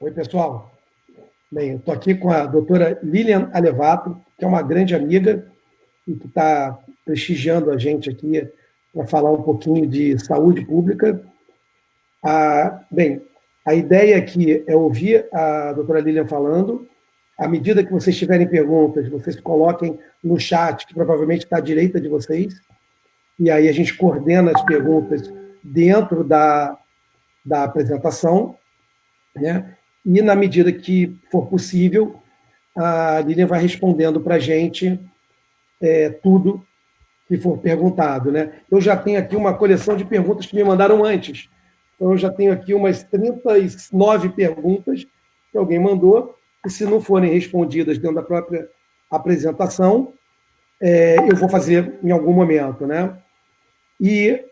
Oi, pessoal. Bem, eu estou aqui com a doutora Lilian Alevato, que é uma grande amiga e que está prestigiando a gente aqui para falar um pouquinho de saúde pública. Bem, a ideia aqui é ouvir a doutora Lilian falando. À medida que vocês tiverem perguntas, vocês coloquem no chat, que provavelmente está à direita de vocês, e aí a gente coordena as perguntas dentro da apresentação, né? E, na medida que for possível, a Lilian vai respondendo para a gente tudo que for perguntado, né? Eu já tenho aqui uma coleção de perguntas que me mandaram antes. Então, eu já tenho aqui umas 39 perguntas que alguém mandou, e se não forem respondidas dentro da própria apresentação, eu vou fazer em algum momento, né? E,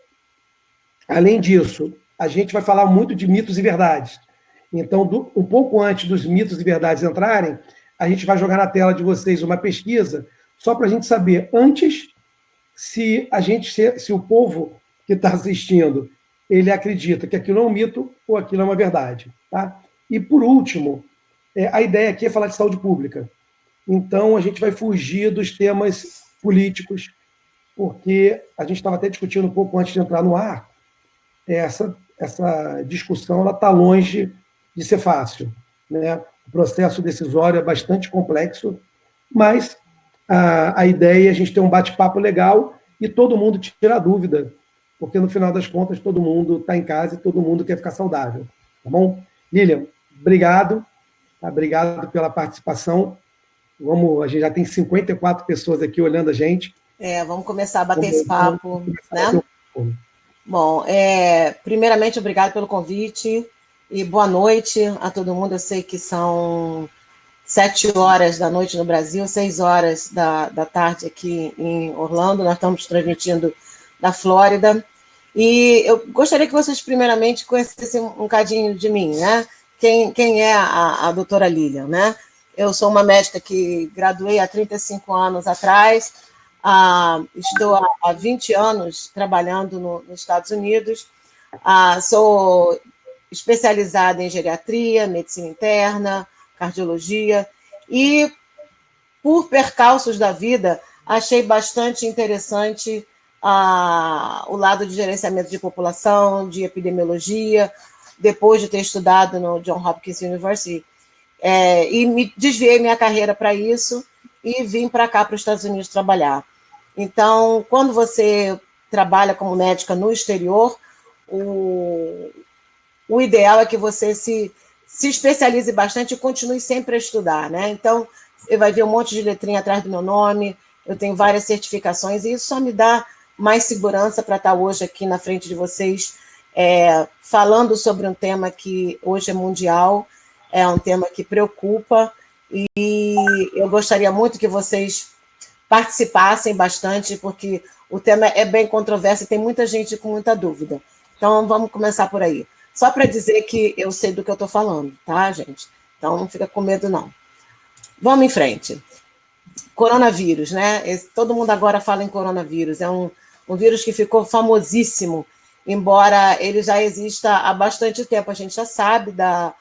além disso, a gente vai falar muito de mitos e verdades. Então, um pouco antes dos mitos e verdades entrarem, a gente vai jogar na tela de vocês uma pesquisa, só para a gente saber, antes, se o povo que está assistindo, ele acredita que aquilo é um mito ou aquilo é uma verdade. Tá? E, por último, a ideia aqui é falar de saúde pública. Então, a gente vai fugir dos temas políticos, porque a gente estava até discutindo um pouco antes de entrar no ar, essa discussão está longe de ser fácil, né? O processo decisório é bastante complexo, mas a ideia é a gente ter um bate-papo legal e todo mundo tirar dúvida, porque, no final das contas, todo mundo está em casa e todo mundo quer ficar saudável. Tá bom? Lilian, obrigado. Tá? Obrigado pela participação. A gente já tem 54 pessoas aqui olhando a gente. Vamos começar a bater esse papo, né? Bom, primeiramente, obrigado pelo convite e boa noite a todo mundo. Eu sei que são 7 horas da noite no Brasil, 6 horas da tarde aqui em Orlando. Nós estamos transmitindo da Flórida. E eu gostaria que vocês, primeiramente, conhecessem um bocadinho de mim, né? Quem é a doutora Lilian, né? Eu sou uma médica que graduei há 35 anos atrás. Estou há 20 anos trabalhando nos Estados Unidos. Sou especializada em geriatria, medicina interna, cardiologia, e, por percalços da vida, achei bastante interessante o lado de gerenciamento de população, de epidemiologia, depois de ter estudado no Johns Hopkins University. E me desviei minha carreira para isso e vim para cá, para os Estados Unidos, trabalhar. Então, quando você trabalha como médica no exterior, o ideal é que você se especialize bastante e continue sempre a estudar, né? Então, você vai ver um monte de letrinha atrás do meu nome, eu tenho várias certificações, e isso só me dá mais segurança para estar hoje aqui na frente de vocês, falando sobre um tema que hoje é mundial, é um tema que preocupa, e eu gostaria muito que vocês participassem bastante, porque o tema é bem controverso e tem muita gente com muita dúvida. Então, vamos começar por aí. Só para dizer que eu sei do que eu estou falando, tá, gente? Então, não fica com medo, não. Vamos em frente. Coronavírus, né? Todo mundo agora fala em coronavírus. É um vírus que ficou famosíssimo, embora ele já exista há bastante tempo. A gente já sabe da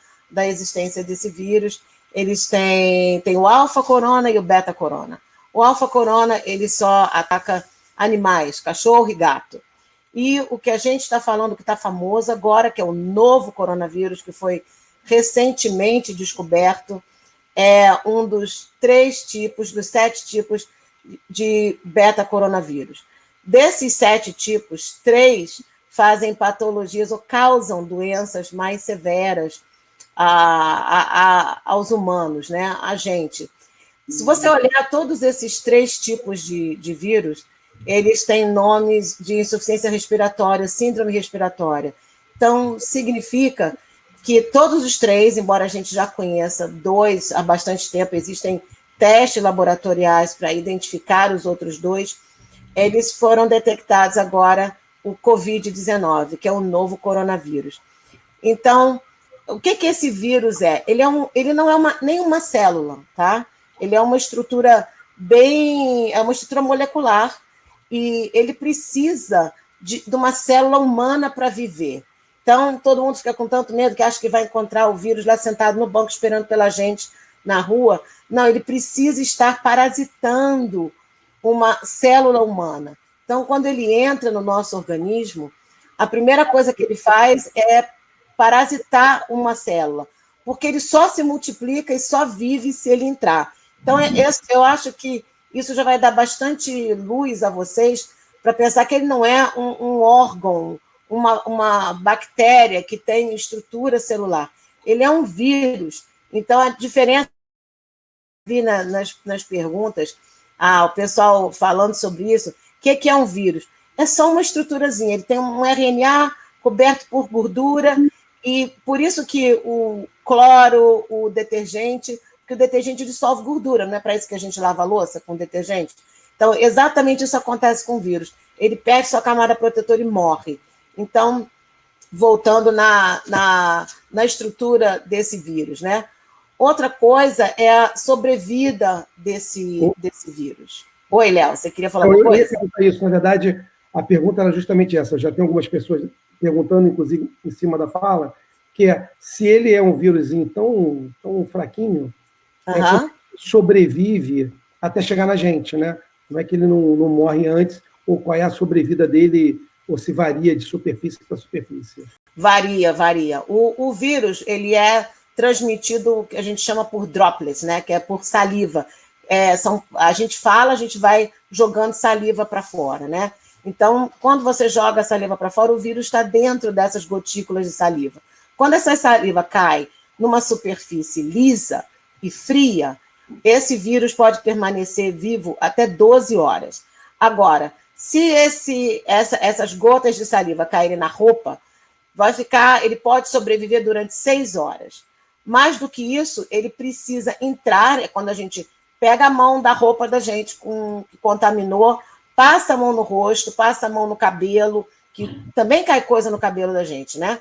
existência desse vírus. Eles têm o alfa-corona e o beta-corona. O alfa-corona, ele só ataca animais, cachorro e gato. E o que a gente está falando, que está famoso agora, que é o novo coronavírus, que foi recentemente descoberto, é um dos 7 tipos de beta-coronavírus. Desses 7 tipos, 3 fazem patologias ou causam doenças mais severas aos humanos, né? A gente. Se você olhar todos esses 3 tipos de vírus, eles têm nomes de insuficiência respiratória, síndrome respiratória. Então, significa que todos os 3, embora a gente já conheça 2 há bastante tempo, existem testes laboratoriais para identificar os outros 2, eles foram detectados agora o Covid-19, que é o novo coronavírus. Então, o que esse vírus é? Ele não é nem uma célula, tá? Ele é uma estrutura uma estrutura molecular, e ele precisa de uma célula humana para viver. Então, todo mundo fica com tanto medo que acha que vai encontrar o vírus lá sentado no banco esperando pela gente na rua. Não, ele precisa estar parasitando uma célula humana. Então, quando ele entra no nosso organismo, a primeira coisa que ele faz é parasitar uma célula, porque ele só se multiplica e só vive se ele entrar. Então, eu acho que isso já vai dar bastante luz a vocês para pensar que ele não é um órgão, uma bactéria que tem estrutura celular. Ele é um vírus. Então, a diferença que vi nas perguntas, o pessoal falando sobre isso, o que é um vírus? É só uma estruturazinha, ele tem um RNA coberto por gordura, e por isso que o cloro, o detergente, porque o detergente dissolve gordura, não é para isso que a gente lava a louça com detergente? Então, exatamente isso acontece com o vírus. Ele perde sua camada protetora e morre. Então, voltando na estrutura desse vírus, né? Outra coisa é a sobrevida desse vírus. Oi, Léo, você queria falar alguma coisa? Isso, na verdade, a pergunta era justamente essa. Já tem algumas pessoas perguntando, inclusive, em cima da fala, que é se ele é um vírusinho tão fraquinho, como sobrevive até chegar na gente, né? Como é que ele não morre antes, ou qual é a sobrevida dele, ou se varia de superfície para superfície? Varia. O vírus, ele é transmitido, que a gente chama por droplets, né? Que é por saliva. A gente fala, a gente vai jogando saliva para fora, né? Então, quando você joga a saliva para fora, o vírus está dentro dessas gotículas de saliva. Quando essa saliva cai numa superfície lisa e fria, esse vírus pode permanecer vivo até 12 horas. Agora, se essas gotas de saliva caírem na roupa, ele pode sobreviver durante 6 horas. Mais do que isso, ele precisa entrar, quando a gente pega a mão da roupa da gente que contaminou, passa a mão no rosto, passa a mão no cabelo, que também cai coisa no cabelo da gente, né?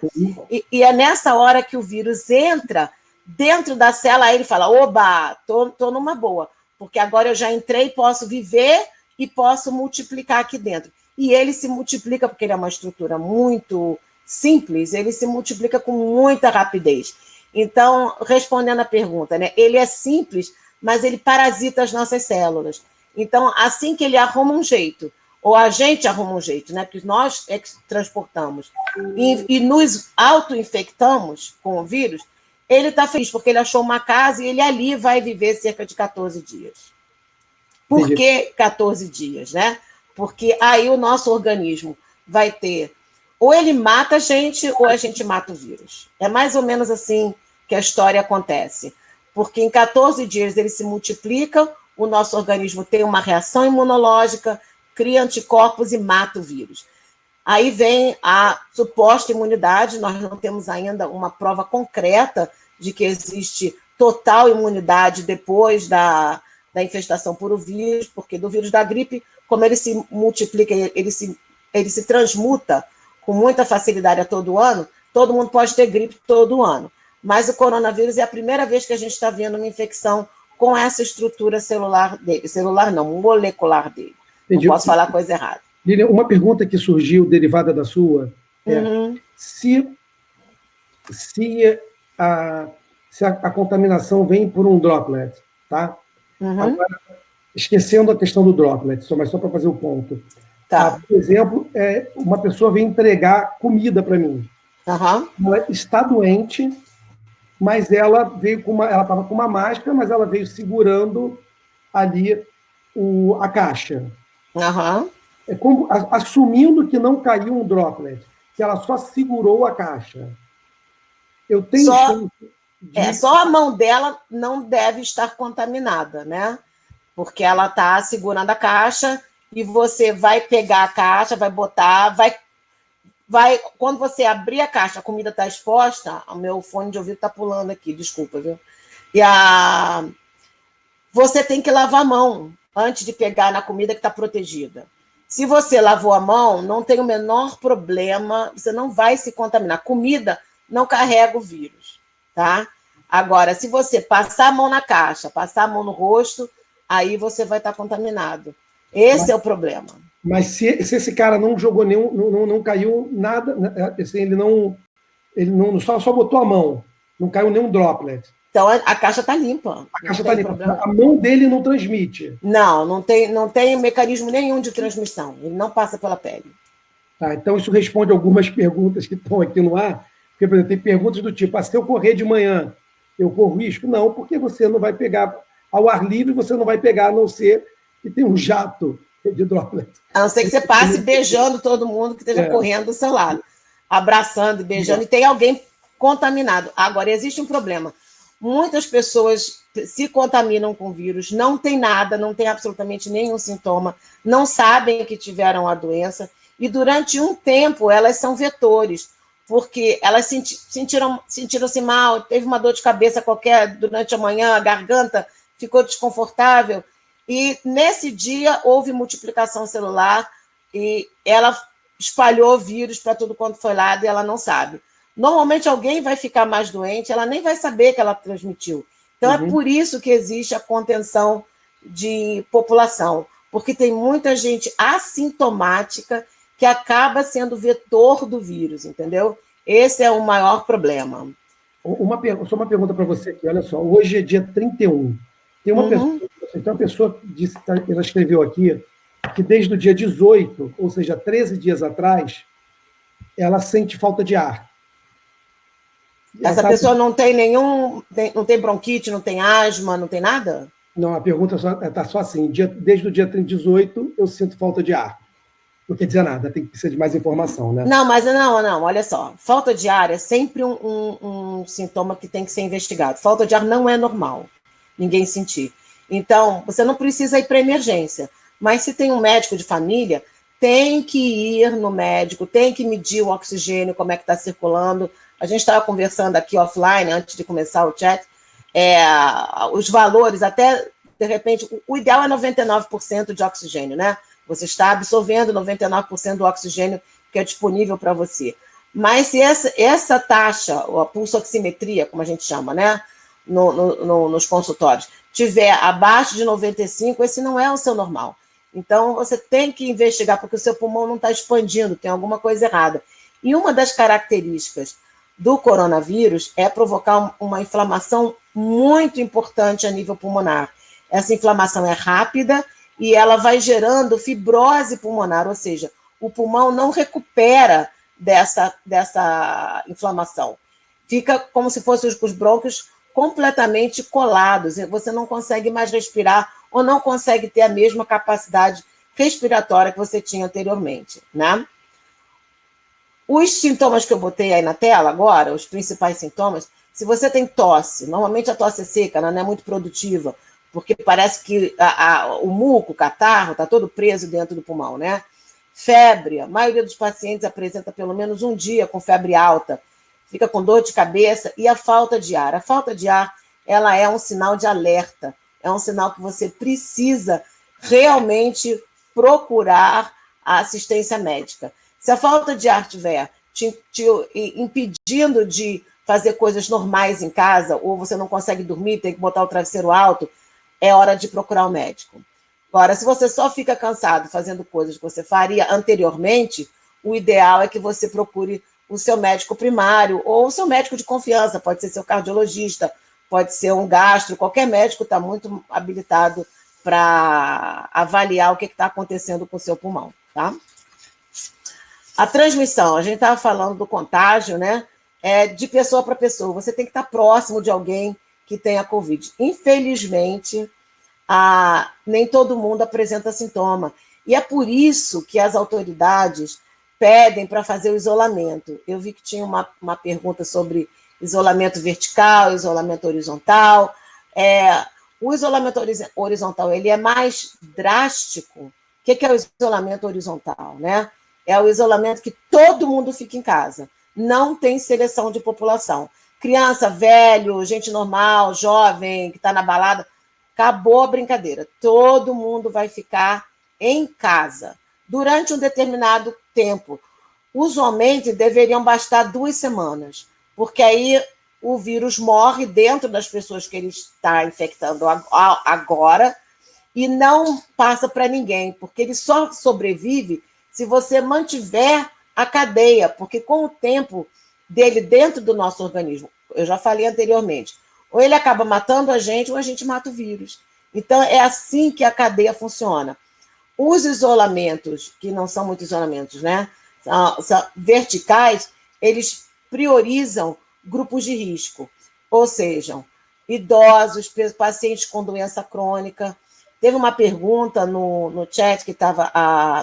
E é nessa hora que o vírus entra dentro da célula, aí ele fala, oba, tô numa boa, porque agora eu já entrei, posso viver e posso multiplicar aqui dentro. E ele se multiplica, porque ele é uma estrutura muito simples, ele se multiplica com muita rapidez. Então, respondendo à pergunta, né, ele é simples, mas ele parasita as nossas células. Então, assim que ele arruma um jeito, ou a gente arruma um jeito, né, porque nós é que transportamos, e nos auto-infectamos com o vírus, ele está feliz, porque ele achou uma casa e ele ali vai viver cerca de 14 dias. Por que 14 dias, né? Porque aí o nosso organismo vai ter, ou ele mata a gente, ou a gente mata o vírus. É mais ou menos assim que a história acontece. Porque em 14 dias ele se multiplica, o nosso organismo tem uma reação imunológica, cria anticorpos e mata o vírus. Aí vem a suposta imunidade, nós não temos ainda uma prova concreta de que existe total imunidade depois da infestação por o vírus, porque do vírus da gripe, como ele se multiplica, ele se transmuta com muita facilidade a todo ano, todo mundo pode ter gripe todo ano. Mas o coronavírus é a primeira vez que a gente está vendo uma infecção com essa estrutura celular dele. Celular não, molecular dele. Entendi. Não posso falar coisa errada. Lilian, uma pergunta que surgiu derivada da sua é se a contaminação vem por um droplet, tá? Agora, esquecendo a questão do droplet, mas só para fazer o ponto. Tá. Por exemplo, uma pessoa vem entregar comida para mim. Ela está doente, mas ela veio ela estava com uma máscara, mas ela veio segurando ali a caixa. É como, assumindo que não caiu um droplet, que ela só segurou a caixa. Eu tenho só a mão dela não deve estar contaminada, né? Porque ela está segurando a caixa e você vai pegar a caixa, vai botar, quando você abrir a caixa, a comida está exposta, o meu fone de ouvido está pulando aqui, desculpa, viu? E você tem que lavar a mão antes de pegar na comida que está protegida. Se você lavou a mão, não tem o menor problema, você não vai se contaminar. Comida não carrega o vírus, tá? Agora, se você passar a mão na caixa, passar a mão no rosto, aí você vai estar contaminado. Esse é o problema. Mas se esse cara não jogou nenhum, não caiu nada, assim, ele não Ele não só botou a mão, não caiu nenhum droplet. Então a caixa está limpa. A caixa está limpa. A mão dele não transmite. Não tem mecanismo nenhum de transmissão. Ele não passa pela pele. Tá, então isso responde algumas perguntas que estão aqui no ar. Porque, por exemplo, tem perguntas do tipo: se eu correr de manhã, eu corro risco? Não, porque você não vai pegar ao ar livre, você não vai pegar, a não ser que tenha um jato de droplet. A não ser que você passe beijando todo mundo que esteja correndo do seu lado, abraçando e beijando, e tem alguém contaminado. Agora, existe um problema. Muitas pessoas se contaminam com vírus, não tem nada, não tem absolutamente nenhum sintoma, não sabem que tiveram a doença, e durante um tempo elas são vetores, porque elas sentiram-se mal, teve uma dor de cabeça qualquer durante a manhã, a garganta ficou desconfortável, e nesse dia houve multiplicação celular e ela espalhou vírus para tudo quanto foi lado e ela não sabe. Normalmente alguém vai ficar mais doente, ela nem vai saber que ela transmitiu. Então é por isso que existe a contenção de população, porque tem muita gente assintomática que acaba sendo vetor do vírus, entendeu? Esse é o maior problema. Só uma pergunta para você aqui, olha só. Hoje é dia 31. Tem uma pessoa que ela escreveu aqui que desde o dia 18, ou seja, 13 dias atrás, ela sente falta de ar. Essa pessoa não tem não tem bronquite, não tem asma, não tem nada? Não, a pergunta está só assim: desde o dia 18 eu sinto falta de ar. Não quer dizer nada, tem que precisar de mais informação, né? Não, olha só. Falta de ar é sempre um sintoma que tem que ser investigado. Falta de ar não é normal ninguém sentir. Então, você não precisa ir para emergência. Mas se tem um médico de família, tem que ir no médico, tem que medir o oxigênio, como é que está circulando. A gente estava conversando aqui offline, antes de começar o chat, os valores, até, de repente, o ideal é 99% de oxigênio, né? Você está absorvendo 99% do oxigênio que é disponível para você. Mas se essa taxa, a pulsoximetria, como a gente chama, né, nos consultórios, tiver abaixo de 95, esse não é o seu normal. Então, você tem que investigar, porque o seu pulmão não está expandindo, tem alguma coisa errada. E uma das características do coronavírus é provocar uma inflamação muito importante a nível pulmonar. Essa inflamação é rápida e ela vai gerando fibrose pulmonar, ou seja, o pulmão não recupera dessa inflamação. Fica como se fossem os brônquios completamente colados, você não consegue mais respirar ou não consegue ter a mesma capacidade respiratória que você tinha anteriormente, né? Os sintomas que eu botei aí na tela agora, os principais sintomas, se você tem tosse, normalmente a tosse é seca, ela não é muito produtiva, porque parece que o muco, o catarro, está todo preso dentro do pulmão, né? Febre, a maioria dos pacientes apresenta pelo menos um dia com febre alta, fica com dor de cabeça, e a falta de ar. A falta de ar, ela é um sinal de alerta, é um sinal que você precisa realmente procurar a assistência médica. Se a falta de ar estiver te impedindo de fazer coisas normais em casa, ou você não consegue dormir, tem que botar o travesseiro alto, é hora de procurar um médico. Agora, se você só fica cansado fazendo coisas que você faria anteriormente, o ideal é que você procure o seu médico primário ou o seu médico de confiança, pode ser seu cardiologista, pode ser um gastro, qualquer médico está muito habilitado para avaliar o que está acontecendo com o seu pulmão, tá? A transmissão, a gente estava falando do contágio, né? De pessoa para pessoa. Você tem que estar próximo de alguém que tenha Covid. Infelizmente, nem todo mundo apresenta sintoma. E é por isso que as autoridades pedem para fazer o isolamento. Eu vi que tinha uma pergunta sobre isolamento vertical, isolamento horizontal. O isolamento horizontal ele é mais drástico. O que é o isolamento horizontal, né? É o isolamento que todo mundo fica em casa. Não tem seleção de população. Criança, velho, gente normal, jovem, que está na balada, acabou a brincadeira. Todo mundo vai ficar em casa durante um determinado tempo. Usualmente, deveriam bastar 2 semanas, porque aí o vírus morre dentro das pessoas que ele está infectando agora e não passa para ninguém, porque ele só sobrevive se você mantiver a cadeia, porque com o tempo dele dentro do nosso organismo. Eu já falei anteriormente. Ou ele acaba matando a gente, ou a gente mata o vírus. Então, é assim que a cadeia funciona. Os isolamentos, que não são muito isolamentos, né? São verticais, eles priorizam grupos de risco, ou seja, idosos, pacientes com doença crônica. Teve uma pergunta no chat que estava.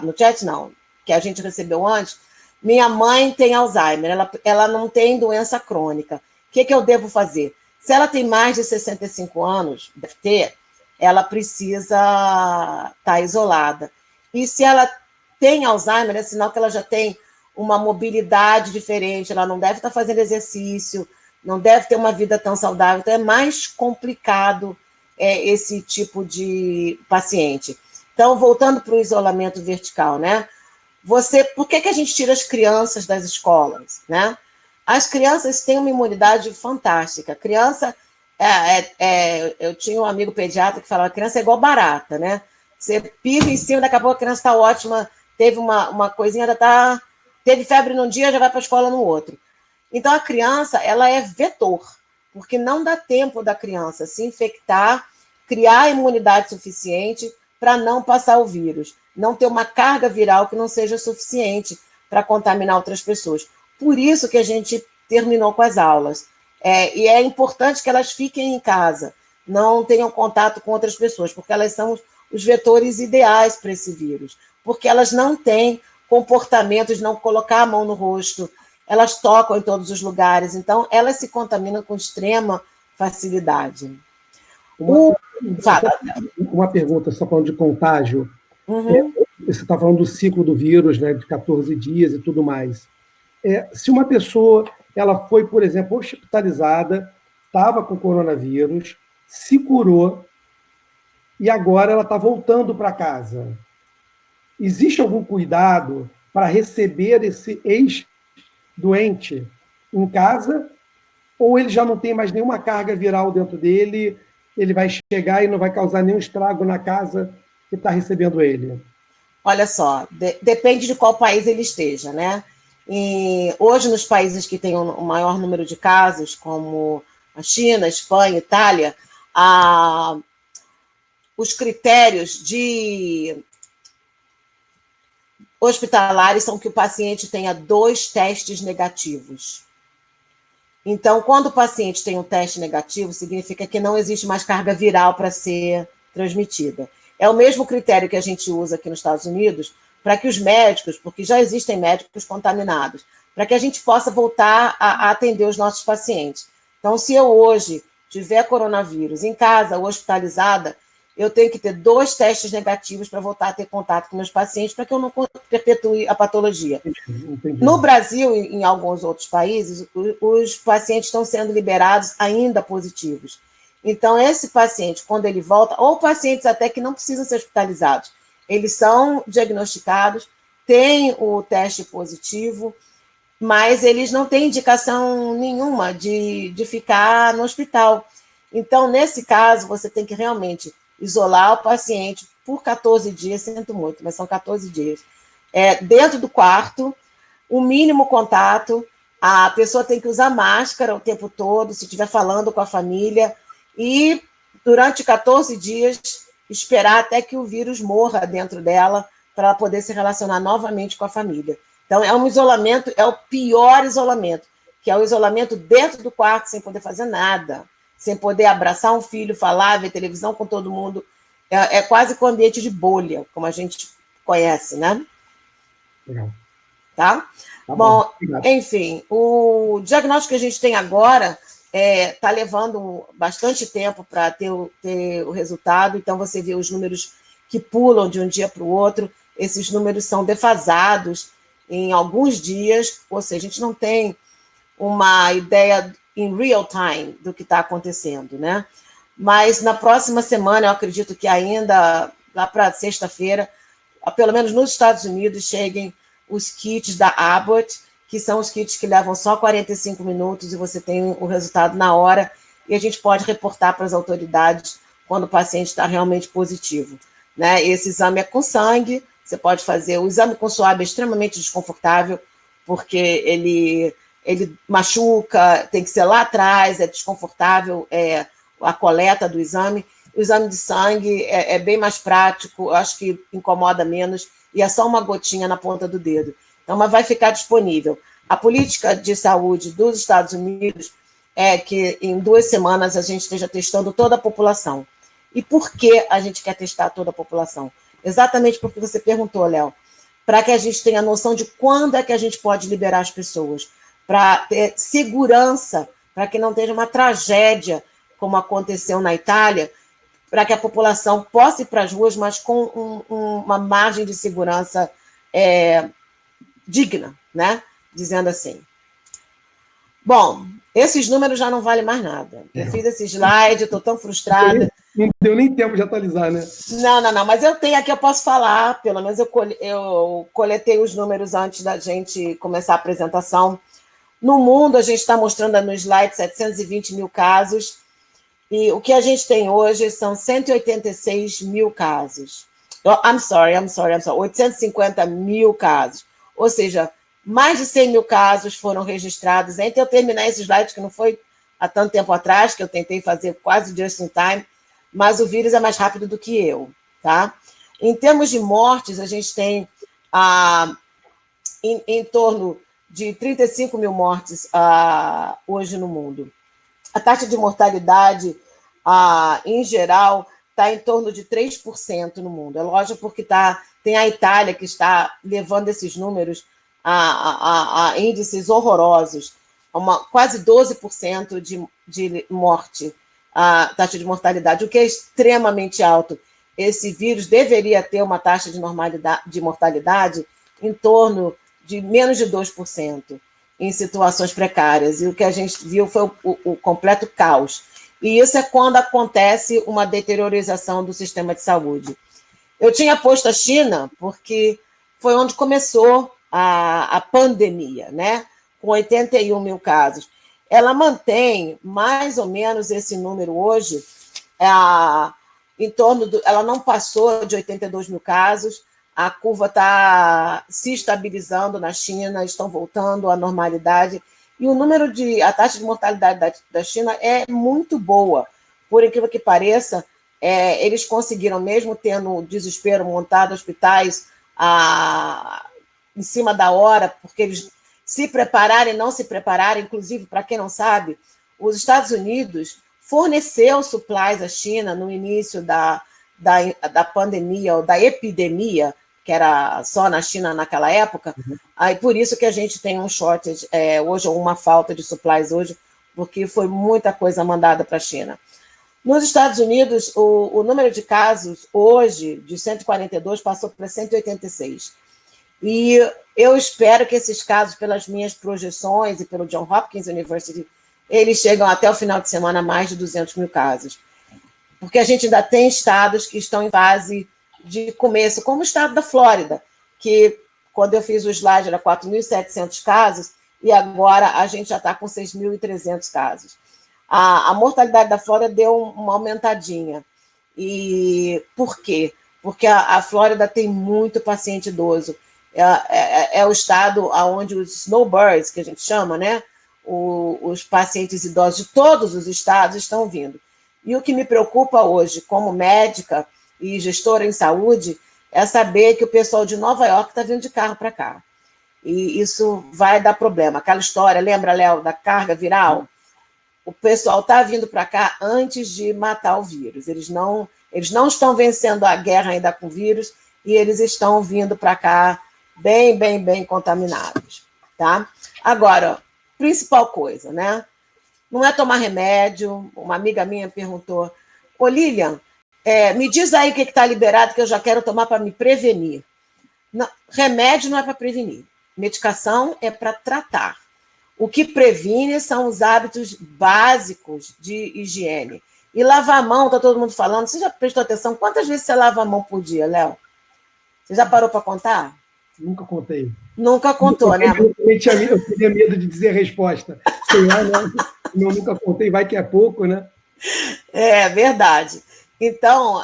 No chat não, que a gente recebeu antes. Minha mãe tem Alzheimer, ela não tem doença crônica. O que eu devo fazer? Se ela tem mais de 65 anos, deve ter, ela precisa estar isolada. E se ela tem Alzheimer, é sinal que ela já tem uma mobilidade diferente, ela não deve estar fazendo exercício, não deve ter uma vida tão saudável, então é mais complicado esse tipo de paciente. Então, voltando para o isolamento vertical, né? Por que a gente tira as crianças das escolas, né? As crianças têm uma imunidade fantástica. Criança, eu tinha um amigo pediatra que falava, criança é igual barata, né? Você pisa em cima, daqui a pouco a criança está ótima, teve uma coisinha, teve febre num dia, já vai para a escola no outro. Então, a criança, ela é vetor, porque não dá tempo da criança se infectar, criar imunidade suficiente para não passar o vírus, não ter uma carga viral que não seja suficiente para contaminar outras pessoas. Por isso que a gente terminou com as aulas. E é importante que elas fiquem em casa, não tenham contato com outras pessoas, porque elas são os vetores ideais para esse vírus, porque elas não têm comportamentos de não colocar a mão no rosto, elas tocam em todos os lugares, então elas se contaminam com extrema facilidade. Uma pergunta, você está falando de contágio. Uhum. Você está falando do ciclo do vírus, né, de 14 dias e tudo mais. Se uma pessoa ela foi, por exemplo, hospitalizada, estava com coronavírus, se curou, e agora ela está voltando para casa. Existe algum cuidado para receber esse ex-doente em casa? Ou ele já não tem mais nenhuma carga viral dentro dele, ele vai chegar e não vai causar nenhum estrago na casa que está recebendo ele? Olha só, depende de qual país ele esteja, né? E hoje, nos países que têm um maior número de casos, como a China, a Espanha, a Itália, os critérios de hospitalares são que o paciente tenha 2 testes negativos. Então, quando o paciente tem um teste negativo, significa que não existe mais carga viral para ser transmitida. É o mesmo critério que a gente usa aqui nos Estados Unidos para que os médicos, porque já existem médicos contaminados, para que a gente possa voltar a atender os nossos pacientes. Então, se eu hoje tiver coronavírus em casa ou hospitalizada, eu tenho que ter 2 testes negativos para voltar a ter contato com meus pacientes, para que eu não perpetue a patologia. Entendi. No Brasil e em alguns outros países, os pacientes estão sendo liberados ainda positivos. Então, esse paciente, quando ele volta, ou pacientes até que não precisam ser hospitalizados, eles são diagnosticados, têm o teste positivo, mas eles não têm indicação nenhuma de ficar no hospital. Então, nesse caso, você tem que realmente isolar o paciente por 14 dias, sinto muito, mas são 14 dias, dentro do quarto, o mínimo contato, a pessoa tem que usar máscara o tempo todo, se estiver falando com a família, e durante 14 dias esperar até que o vírus morra dentro dela para ela poder se relacionar novamente com a família. Então, é um isolamento, é o pior isolamento, que é o isolamento dentro do quarto, sem poder fazer nada, sem poder abraçar um filho, falar, ver televisão com todo mundo. É quase que um ambiente de bolha, como a gente conhece, né? Legal. Tá? Bom, enfim, o diagnóstico que a gente tem agora está levando bastante tempo para ter o resultado, então você vê os números que pulam de um dia para o outro, esses números são defasados em alguns dias, ou seja, a gente não tem uma ideia em real time do que está acontecendo, né? Mas na próxima semana, eu acredito que ainda, lá para sexta-feira, pelo menos nos Estados Unidos, cheguem os kits da Abbott, que são os kits que levam só 45 minutos e você tem o resultado na hora, e a gente pode reportar para as autoridades quando o paciente está realmente positivo, né? Esse exame é com sangue, você pode fazer. O exame com suave é extremamente desconfortável, porque ele ele machuca, tem que ser lá atrás, é desconfortável a coleta do exame. O exame de sangue é bem mais prático, acho que incomoda menos, e é só uma gotinha na ponta do dedo. Então, mas vai ficar disponível. A política de saúde dos Estados Unidos é que em 2 semanas a gente esteja testando toda a população. E por que a gente quer testar toda a população? Exatamente porque você perguntou, Léo, para que a gente tenha noção de quando é que a gente pode liberar as pessoas, para ter segurança, para que não tenha uma tragédia, como aconteceu na Itália, para que a população possa ir para as ruas, mas com uma margem de segurança digna, né? Dizendo assim. Bom, esses números já não valem mais nada. Eu fiz esse slide, estou tão frustrada. Não deu nem tempo de atualizar, né? Não, mas eu tenho aqui, eu posso falar, pelo menos eu coletei os números antes da gente começar a apresentação. No mundo, a gente está mostrando no slide 720 mil casos, e o que a gente tem hoje são 186 mil casos. I'm sorry, 850 mil casos. Ou seja, mais de 100 mil casos foram registrados entre eu terminar esse slide, que não foi há tanto tempo atrás, que eu tentei fazer quase just in time, mas o vírus é mais rápido do que eu, tá? Em termos de mortes, a gente tem em torno de 35 mil mortes hoje no mundo. A taxa de mortalidade, em geral, está em torno de 3% no mundo. É lógico porque tem a Itália que está levando esses números a índices horrorosos, quase 12% de morte, a taxa de mortalidade, o que é extremamente alto. Esse vírus deveria ter uma taxa de mortalidade em torno de menos de 2% em situações precárias. E o que a gente viu foi o completo caos. E isso é quando acontece uma deteriorização do sistema de saúde. Eu tinha posto a China porque foi onde começou a pandemia, né? Com 81 mil casos. Ela mantém mais ou menos esse número hoje, em torno ela não passou de 82 mil casos, a curva está se estabilizando na China, estão voltando à normalidade, e a taxa de mortalidade da China é muito boa. Por incrível que pareça, eles conseguiram, mesmo tendo desespero, montar hospitais em cima da hora, porque eles se prepararam e não se prepararam. Inclusive, para quem não sabe, os Estados Unidos forneceu supplies à China no início da pandemia, ou da epidemia, que era só na China naquela época. Aí por isso que a gente tem um shortage hoje, ou uma falta de supplies hoje, porque foi muita coisa mandada para a China. Nos Estados Unidos, o número de casos hoje, de 142, passou para 186. E eu espero que esses casos, pelas minhas projeções e pelo Johns Hopkins University, eles chegam até o final de semana a mais de 200 mil casos. Porque a gente ainda tem estados que estão em fase de começo, como o estado da Flórida, que quando eu fiz o slide era 4.700 casos, e agora a gente já está com 6.300 casos. A mortalidade da Flórida deu uma aumentadinha. E por quê? Porque a Flórida tem muito paciente idoso. É o estado onde os snowbirds, que a gente chama, né? Os pacientes idosos de todos os estados estão vindo. E o que me preocupa hoje, como médica e gestora em saúde, é saber que o pessoal de Nova York está vindo de carro para cá. E isso vai dar problema. Aquela história, lembra, Léo, da carga viral? O pessoal está vindo para cá antes de matar o vírus. Eles não estão vencendo a guerra ainda com o vírus, e eles estão vindo para cá bem contaminados. Tá? Agora, principal coisa, né? Não é tomar remédio. Uma amiga minha perguntou: ô Lilian, me diz aí o que está liberado, que eu já quero tomar para me prevenir. Não, remédio não é para prevenir. Medicação é para tratar. O que previne são os hábitos básicos de higiene. E lavar a mão, está todo mundo falando. Você já prestou atenção? Quantas vezes você lava a mão por dia, Léo? Você já parou para contar? Nunca contei. Nunca contou, né? Eu tinha medo de dizer a resposta. Sei lá, não. Eu nunca contei, vai que é pouco, né? É verdade. Então,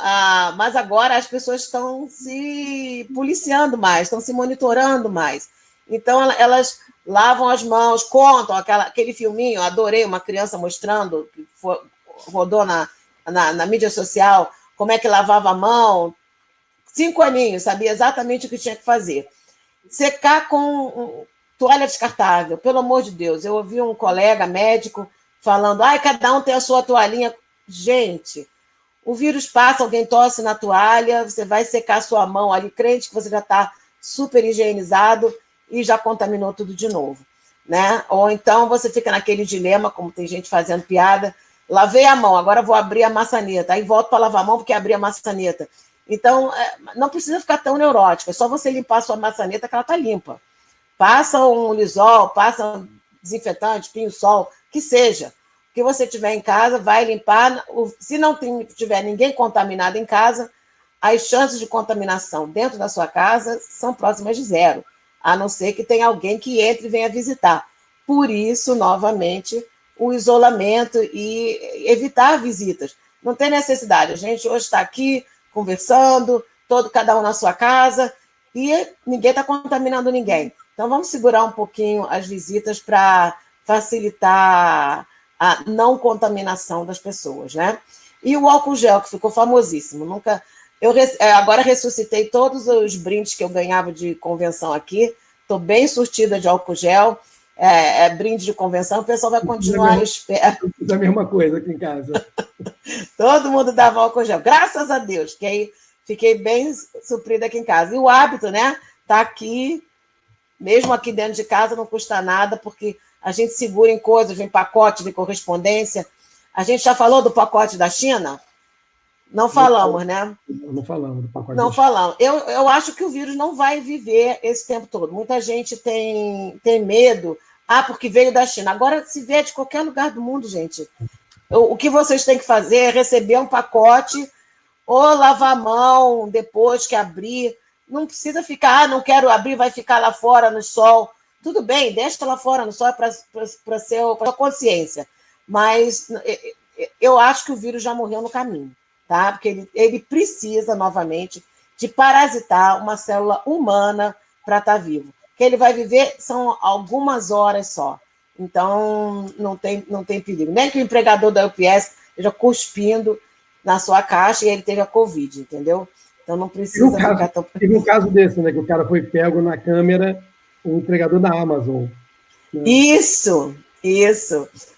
mas agora as pessoas estão se policiando mais, estão se monitorando mais. Então, elas lavam as mãos, contam aquele filminho, adorei uma criança mostrando, que rodou na mídia social, como é que lavava a mão. 5 aninhos, sabia exatamente o que tinha que fazer. Secar com toalha descartável, pelo amor de Deus. Eu ouvi um colega médico falando, cada um tem a sua toalhinha. Gente, o vírus passa, alguém tosse na toalha, você vai secar a sua mão ali, crente que você já está super higienizado e já contaminou tudo de novo, né? Ou então você fica naquele dilema, como tem gente fazendo piada, lavei a mão, agora vou abrir a maçaneta, aí volto para lavar a mão porque abri a maçaneta. Então, não precisa ficar tão neurótico, é só você limpar a sua maçaneta que ela está limpa. Passa um lisol, passa um desinfetante, pinho-sol, que seja. O que você tiver em casa, vai limpar. Se não tiver ninguém contaminado em casa, as chances de contaminação dentro da sua casa são próximas de zero, a não ser que tenha alguém que entre e venha visitar. Por isso, novamente, o isolamento e evitar visitas. Não tem necessidade. A gente hoje está aqui conversando, cada um na sua casa, e ninguém está contaminando ninguém. Então, vamos segurar um pouquinho as visitas para facilitar a não contaminação das pessoas, né? E o álcool gel, que ficou famosíssimo. Agora ressuscitei todos os brindes que eu ganhava de convenção aqui. Estou bem surtida de álcool gel. Brinde de convenção, o pessoal vai continuar esperto. É a mesma coisa aqui em casa. Todo mundo dava álcool gel, graças a Deus, que aí fiquei bem suprida aqui em casa. E o hábito, né? Tá aqui, mesmo aqui dentro de casa, não custa nada, porque a gente segura em coisas, vem pacote, vem correspondência. A gente já falou do pacote da China? Não falamos, né? Não falamos do pacote. Não falamos. Eu acho que o vírus não vai viver esse tempo todo. Muita gente tem medo. Porque veio da China. Agora, se vier de qualquer lugar do mundo, gente, o que vocês têm que fazer é receber um pacote ou lavar a mão depois que abrir. Não precisa ficar, não quero abrir, vai ficar lá fora no sol. Tudo bem, deixa lá fora no sol para a sua consciência. Mas eu acho que o vírus já morreu no caminho, tá? Porque ele precisa, novamente, de parasitar uma célula humana para estar vivo. O que ele vai viver são algumas horas só. Então, não tem perigo. Nem que o empregador da UPS esteja cuspindo na sua caixa e ele teve a Covid, entendeu? Então, não precisa ficar tão... Teve um caso desse, né? Que o cara foi pego na câmera, o entregador da Amazon. Né? Isso,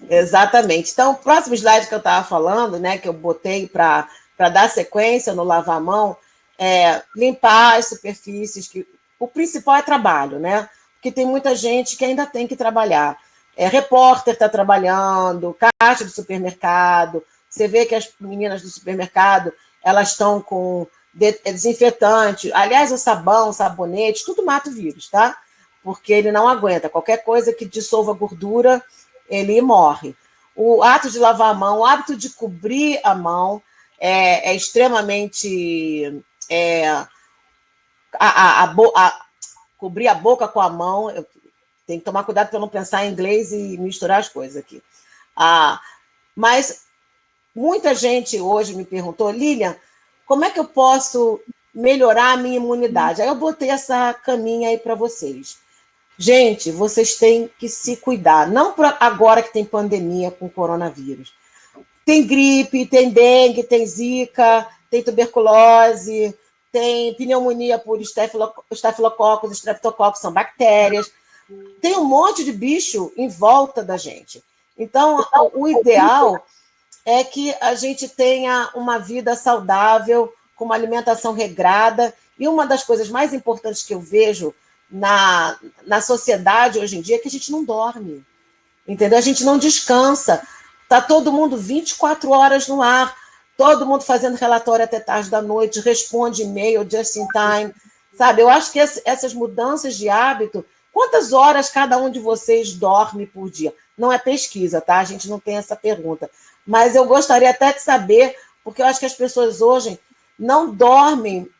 exatamente. Então, o próximo slide que eu estava falando, né, que eu botei para dar sequência no lavar a mão, é limpar as superfícies. O principal é trabalho, né? Porque tem muita gente que ainda tem que trabalhar. Repórter está trabalhando, caixa de supermercado. Você vê que as meninas do supermercado, elas estão com desinfetante. Aliás, o sabão, sabonete, tudo mata o vírus, tá? Porque ele não aguenta. Qualquer coisa que dissolva gordura, ele morre. O ato de lavar a mão, o hábito de cobrir a mão é extremamente... cobrir a boca com a mão... Tem que tomar cuidado para não pensar em inglês e misturar as coisas aqui. Mas muita gente hoje me perguntou, Lilian, como é que eu posso melhorar a minha imunidade? Aí eu botei essa caminha aí para vocês. Gente, vocês têm que se cuidar. Não para agora que tem pandemia com coronavírus. Tem gripe, tem dengue, tem zika, tem tuberculose, tem pneumonia por estafilococcus, streptococcus, são bactérias. Tem um monte de bicho em volta da gente. Então, o ideal é que a gente tenha uma vida saudável, com uma alimentação regrada. E uma das coisas mais importantes que eu vejo na sociedade hoje em dia é que a gente não dorme. Entendeu? A gente não descansa. Está todo mundo 24 horas no ar, todo mundo fazendo relatório até tarde da noite, responde e-mail just in time. Sabe? Eu acho que essas mudanças de hábito... Quantas horas cada um de vocês dorme por dia? Não é pesquisa, tá? A gente não tem essa pergunta. Mas eu gostaria até de saber, porque eu acho que as pessoas hoje não dormem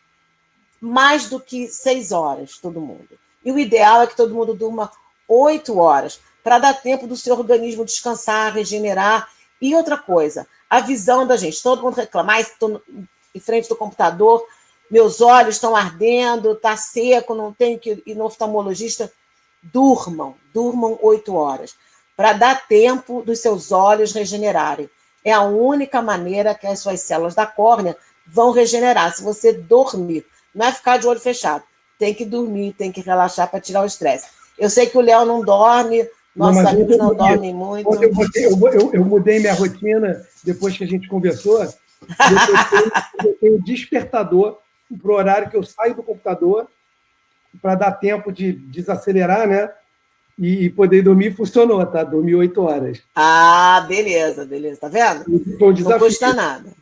mais do que 6 horas, todo mundo. E o ideal é que todo mundo durma 8 horas, para dar tempo do seu organismo descansar, regenerar. E outra coisa, a visão da gente. Todo mundo reclama, estou em frente do computador, meus olhos estão ardendo, está seco, não tenho que ir no oftalmologista. durmam 8 horas, para dar tempo dos seus olhos regenerarem. É a única maneira que as suas células da córnea vão regenerar, se você dormir. Não é ficar de olho fechado. Tem que dormir, tem que relaxar para tirar o estresse. Eu sei que o Léo não dorme, nossos amigos não dormem muito. Ontem eu mudei minha rotina, depois que a gente conversou, e eu tenho despertador para o horário que eu saio do computador, para dar tempo de desacelerar, né? E poder dormir. Funcionou, tá? Dormi 8 horas. Ah, beleza, tá vendo? Foi um desafio. Não custa nada.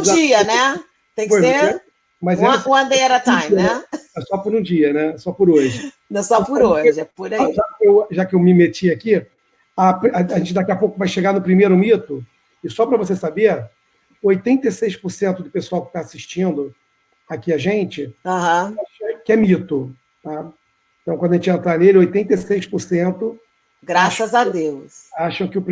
Dia, né? Tem que ser one day at a time, né? É só por um dia, né? Só por hoje. Não é só por hoje, é por aí. Já que eu me meti aqui, a gente daqui a pouco vai chegar no primeiro mito, e só para você saber, 86% do pessoal que está assistindo aqui a gente acha que é mito. Tá? Então, quando a gente entrar nele, 86%. Graças a Deus. Acham que o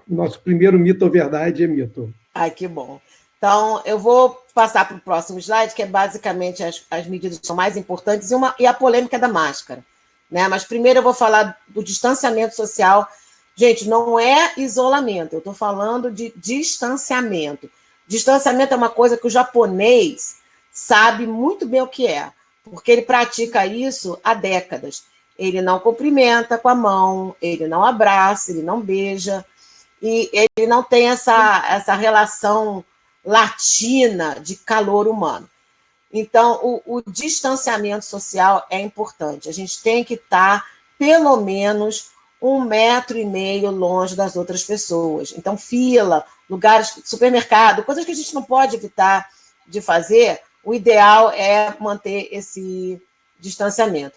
nosso primeiro mito ou verdade é mito. Ai, que bom. Então, eu vou passar para o próximo slide, que é basicamente as medidas que são mais importantes e a polêmica da máscara. Né? Mas primeiro eu vou falar do distanciamento social. Gente, não é isolamento, eu estou falando de distanciamento. Distanciamento é uma coisa que o japonês sabe muito bem o que é, porque ele pratica isso há décadas. Ele não cumprimenta com a mão, ele não abraça, ele não beija, e ele não tem essa relação latina de calor humano. Então, o distanciamento social é importante. A gente tem que estar, pelo menos, 1,5 metro longe das outras pessoas. Então, fila, lugares, supermercado, coisas que a gente não pode evitar de fazer, o ideal é manter esse distanciamento.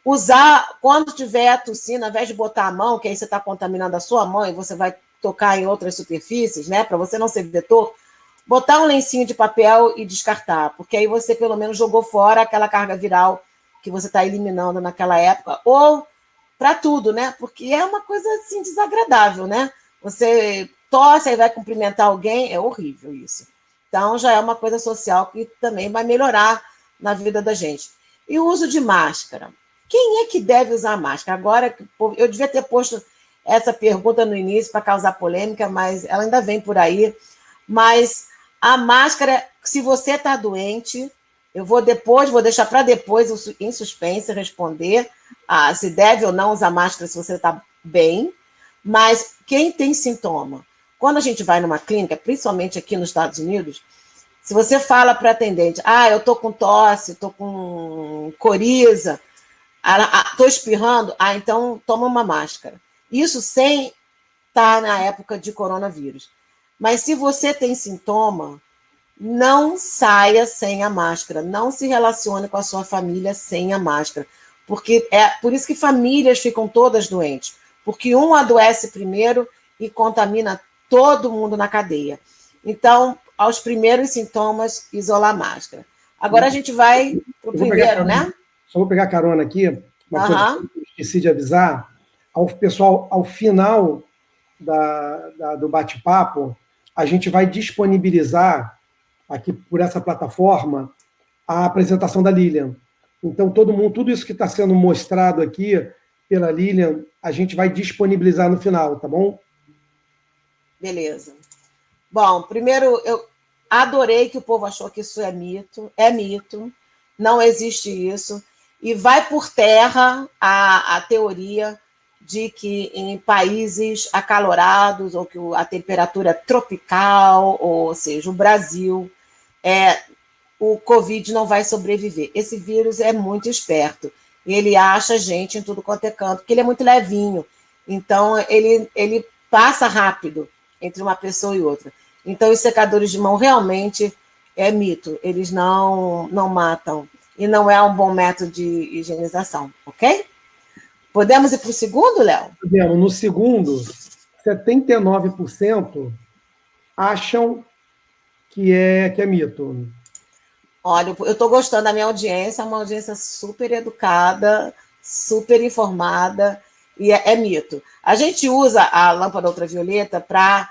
Usar, quando estiver tossindo, ao invés de botar a mão, que aí você está contaminando a sua mão e você vai tocar em outras superfícies, né, para você não ser vetor, botar um lencinho de papel e descartar, porque aí você pelo menos jogou fora aquela carga viral que você está eliminando naquela época, ou para tudo, né? Porque é uma coisa assim desagradável, né? Você tosse e vai cumprimentar alguém, é horrível isso. Então já é uma coisa social que também vai melhorar na vida da gente. E o uso de máscara. Quem é que deve usar máscara? Agora, eu devia ter posto essa pergunta no início para causar polêmica, mas ela ainda vem por aí. Mas a máscara, se você está doente, eu vou deixar para depois, em suspense, responder se deve ou não usar máscara se você está bem. Mas quem tem sintoma? Quando a gente vai numa clínica, principalmente aqui nos Estados Unidos, se você fala para a atendente, eu estou com tosse, estou com coriza, estou espirrando, então toma uma máscara. Isso sem estar na época de coronavírus. Mas se você tem sintoma, não saia sem a máscara, não se relacione com a sua família sem a máscara, porque é por isso que famílias ficam todas doentes, porque um adoece primeiro e contamina todo mundo na cadeia. Então, aos primeiros sintomas, isolar a máscara. Agora a gente vai para o primeiro, né? Só vou pegar carona aqui, uma coisa que eu esqueci de avisar, pessoal, ao final do bate-papo, a gente vai disponibilizar aqui por essa plataforma a apresentação da Lilian. Então, tudo isso que está sendo mostrado aqui pela Lilian, a gente vai disponibilizar no final, tá bom? Beleza. Bom, primeiro, eu adorei que o povo achou que isso é mito, não existe isso, e vai por terra a teoria de que em países acalorados, ou que a temperatura é tropical, ou seja, o Brasil, o Covid não vai sobreviver. Esse vírus é muito esperto, ele acha gente em tudo quanto é canto, porque ele é muito levinho, então ele passa rápido entre uma pessoa e outra. Então, os secadores de mão realmente é mito, eles não matam, e não é um bom método de higienização, ok? Podemos ir para o segundo, Léo? Podemos. No segundo, 79% acham que é mito. Olha, eu estou gostando da minha audiência, é uma audiência super educada, super informada, e é mito. A gente usa a lâmpada ultravioleta para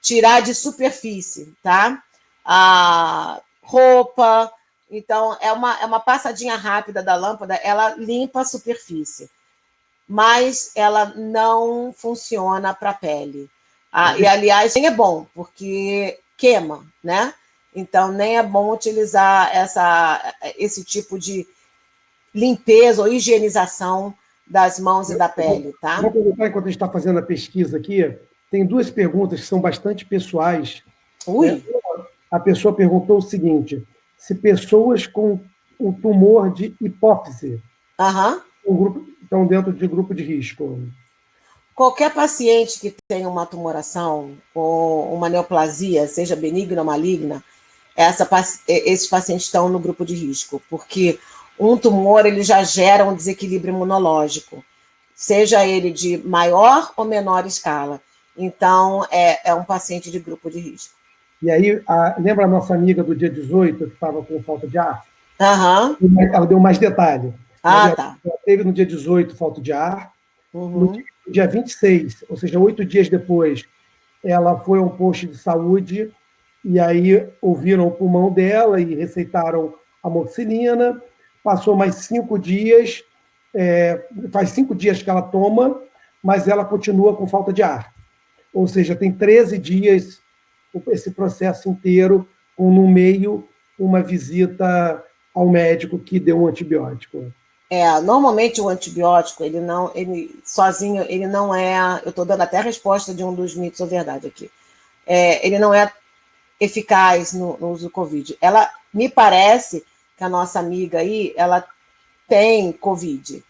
tirar de superfície, tá? A roupa, então é uma passadinha rápida da lâmpada, ela limpa a superfície. mas ela não funciona para a pele. E, aliás, nem é bom, porque queima, né? Então, nem é bom utilizar esse tipo de limpeza ou higienização das mãos e da pele, tá? Vou perguntar, enquanto a gente está fazendo a pesquisa aqui, tem duas perguntas que são bastante pessoais. Ui! A pessoa perguntou o seguinte: se pessoas com o tumor de hipófise estão dentro de grupo de risco. Qualquer paciente que tenha uma tumoração ou uma neoplasia, seja benigna ou maligna, esses pacientes estão no grupo de risco, porque um tumor ele já gera um desequilíbrio imunológico, seja ele de maior ou menor escala. Então, é um paciente de grupo de risco. E aí, lembra a nossa amiga do dia 18, que estava com falta de ar? Ela deu mais detalhe. Tá. Ela teve no dia 18 falta de ar. No dia 26, ou seja, 8 dias depois, ela foi a um posto de saúde e aí ouviram o pulmão dela e receitaram amoxicilina. Passou mais 5 dias, faz 5 dias que ela toma, mas ela continua com falta de ar. Ou seja, tem 13 dias esse processo inteiro, com no meio uma visita ao médico que deu um antibiótico. Normalmente o antibiótico, ele sozinho, ele não é... Eu estou dando até a resposta de um dos mitos ou verdade aqui. Ele não é eficaz no uso do Covid. Me parece que a nossa amiga aí, ela tem Covid.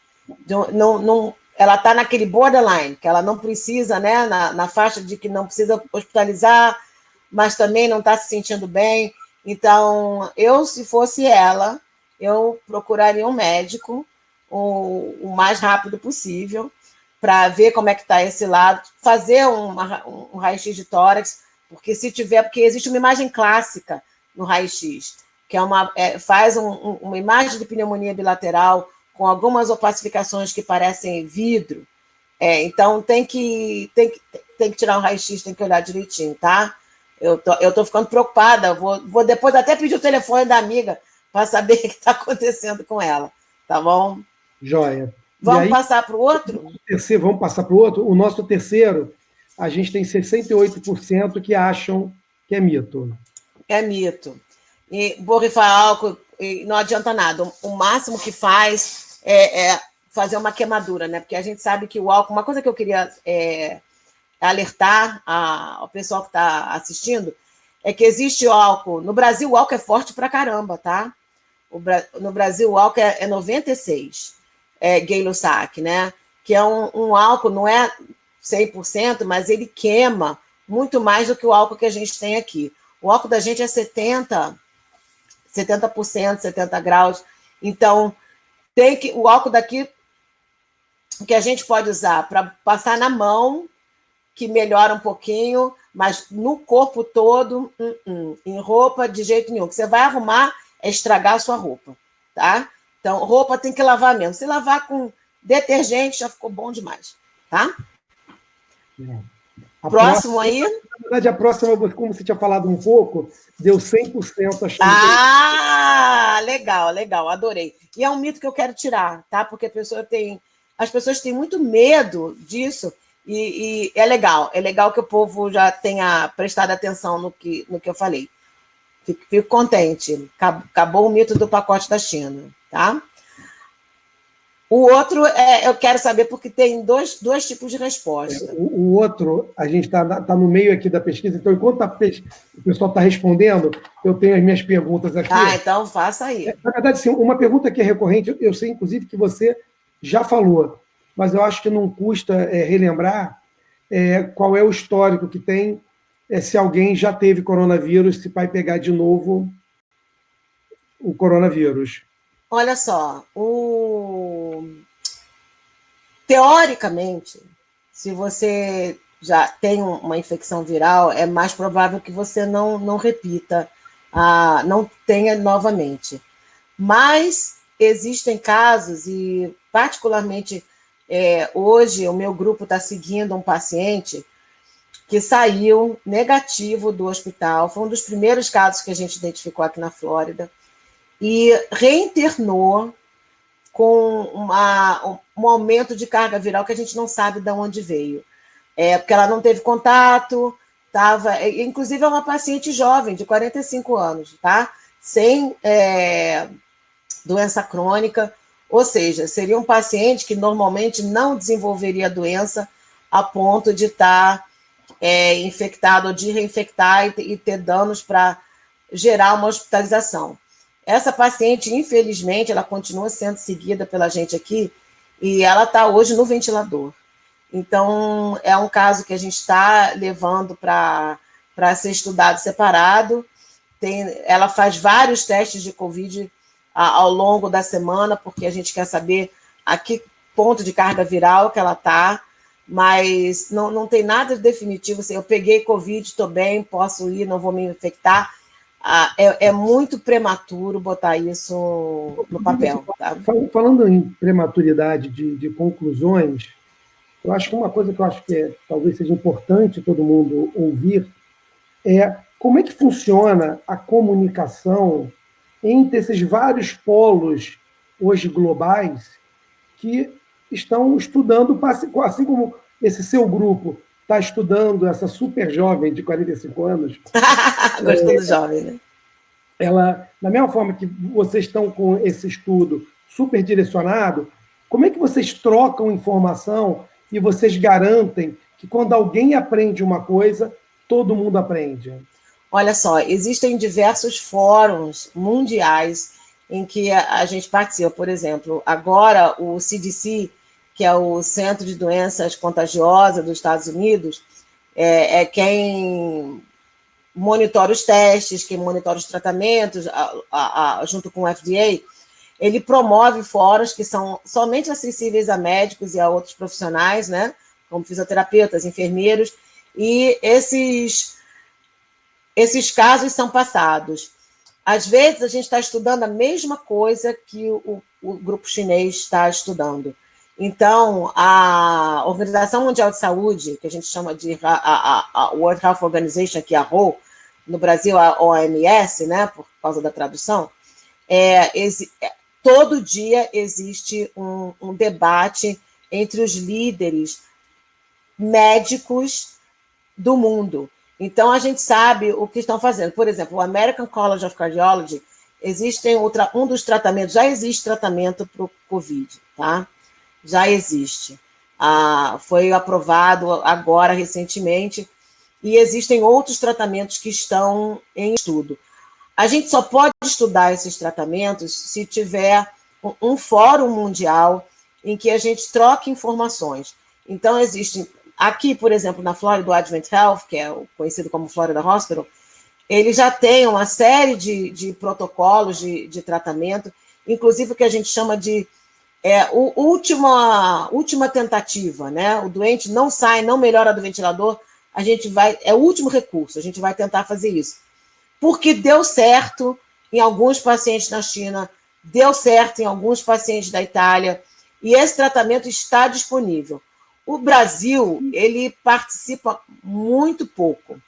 Ela está naquele borderline, que ela não precisa, né, na faixa de que não precisa hospitalizar, mas também não está se sentindo bem. Então, se fosse ela, eu procuraria um médico o mais rápido possível para ver como é que está esse lado, fazer um raio-x de tórax, porque existe uma imagem clássica no raio-x, que faz uma imagem de pneumonia bilateral com algumas opacificações que parecem vidro. Então, tem que tirar um raio-x, tem que olhar direitinho, tá? Eu tô ficando preocupada, vou depois até pedir o telefone da amiga para saber o que está acontecendo com ela, tá bom? Joia. Vamos passar para o outro? Vamos passar para o outro. O nosso terceiro, a gente tem 68% que acham que é mito. É mito. E borrifar álcool não adianta nada. O máximo que faz é fazer uma queimadura, né? Porque a gente sabe que o álcool... Uma coisa que eu queria alertar ao pessoal que está assistindo é que existe o álcool... No Brasil, o álcool é forte pra caramba, tá? No Brasil, o álcool é 96, Gay-Lussac, né? Que é um álcool, não é 100%, mas ele queima muito mais do que o álcool que a gente tem aqui. O álcool da gente é 70%, 70 graus. Então, o álcool daqui que a gente pode usar para passar na mão, que melhora um pouquinho, mas no corpo todo, em roupa, de jeito nenhum. O que você vai arrumar é estragar a sua roupa, tá? Então, roupa tem que lavar mesmo. Se lavar com detergente, já ficou bom demais, tá? Próximo aí. Na verdade, a próxima, como você tinha falado um pouco, deu 100% a chance. Legal, adorei. E é um mito que eu quero tirar, tá? Porque as pessoas têm muito medo disso e é legal que o povo já tenha prestado atenção no que eu falei. Fico contente. Acabou o mito do pacote da China, tá? O outro, eu quero saber, porque tem dois tipos de resposta. O outro, a gente está no meio aqui da pesquisa, então, enquanto o pessoal está respondendo, eu tenho as minhas perguntas aqui. Então faça aí. Na verdade, sim, uma pergunta que é recorrente, eu sei, inclusive, que você já falou, mas eu acho que não custa relembrar qual é o histórico que tem, se alguém já teve coronavírus, se vai pegar de novo o coronavírus. Olha só, teoricamente, se você já tem uma infecção viral, é mais provável que você não repita, não tenha novamente. Mas existem casos, e particularmente hoje o meu grupo está seguindo um paciente que saiu negativo do hospital, foi um dos primeiros casos que a gente identificou aqui na Flórida, e reinternou com um aumento de carga viral que a gente não sabe de onde veio. Porque ela não teve contato, inclusive é uma paciente jovem, de 45 anos, tá? Sem doença crônica, ou seja, seria um paciente que normalmente não desenvolveria a doença a ponto de estar infectado ou de reinfectar e ter danos para gerar uma hospitalização. Essa paciente, infelizmente, ela continua sendo seguida pela gente aqui e ela está hoje no ventilador. Então, é um caso que a gente está levando para ser estudado separado. Ela faz vários testes de Covid ao longo da semana, porque a gente quer saber a que ponto de carga viral que ela está, mas não tem nada definitivo. Assim, eu peguei Covid, estou bem, posso ir, não vou me infectar. É muito prematuro botar isso no papel. Tá? Falando em prematuridade de conclusões, eu acho que uma coisa que eu acho que talvez seja importante todo mundo ouvir é como é que funciona a comunicação entre esses vários polos hoje globais que estão estudando, assim como esse seu grupo está estudando essa super jovem de 45 anos. Gostou do jovem, né? Ela, da mesma forma que vocês estão com esse estudo super direcionado, como é que vocês trocam informação e vocês garantem que quando alguém aprende uma coisa, todo mundo aprende? Olha só, existem diversos fóruns mundiais em que a gente participa. Por exemplo, agora o CDC, que é o Centro de Doenças Contagiosas dos Estados Unidos, é quem monitora os testes, quem monitora os tratamentos, junto com o FDA. Ele promove fóruns que são somente acessíveis a médicos e a outros profissionais, né, como fisioterapeutas, enfermeiros, e esses casos são passados. Às vezes, a gente está estudando a mesma coisa que o grupo chinês está estudando. Então, a Organização Mundial de Saúde, que a gente chama de a World Health Organization, que é a WHO, no Brasil, a OMS, né, por causa da tradução, todo dia existe um debate entre os líderes médicos do mundo. Então, a gente sabe o que estão fazendo. Por exemplo, o American College of Cardiology, um dos tratamentos, já existe tratamento para o COVID, tá? Já existe. Foi aprovado agora, recentemente, e existem outros tratamentos que estão em estudo. A gente só pode estudar esses tratamentos se tiver um fórum mundial em que a gente troque informações. Então, existe aqui, por exemplo, na Florida, o Advent Health, que é conhecido como Florida Hospital, ele já tem uma série de protocolos de tratamento, inclusive o que a gente chama de última tentativa, né? O doente não sai, não melhora do ventilador, é o último recurso, a gente vai tentar fazer isso. Porque deu certo em alguns pacientes na China, deu certo em alguns pacientes da Itália, e esse tratamento está disponível. O Brasil, ele participa muito pouco.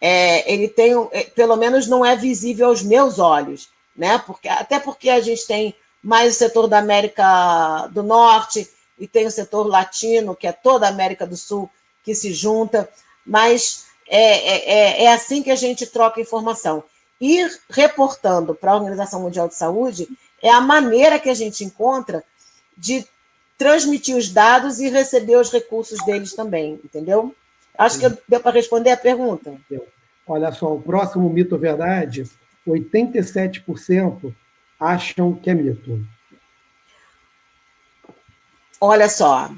Ele tem, pelo menos não é visível aos meus olhos, né? Até porque a gente tem mais o setor da América do Norte e tem o setor latino, que é toda a América do Sul, que se junta, mas é assim que a gente troca informação. Ir reportando para a Organização Mundial de Saúde é a maneira que a gente encontra de transmitir os dados e receber os recursos deles também, entendeu? Acho que deu para responder a pergunta. Olha só, o próximo mito ou verdade, 87% acham que é mito. Olha só,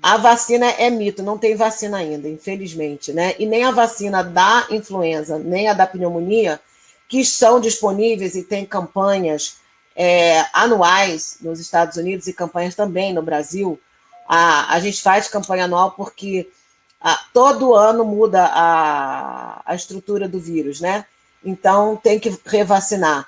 a vacina é mito, não tem vacina ainda, infelizmente, né? E nem a vacina da influenza, nem a da pneumonia, que são disponíveis e tem campanhas anuais nos Estados Unidos e campanhas também no Brasil. A gente faz campanha anual porque todo ano muda a estrutura do vírus, né? Então tem que revacinar.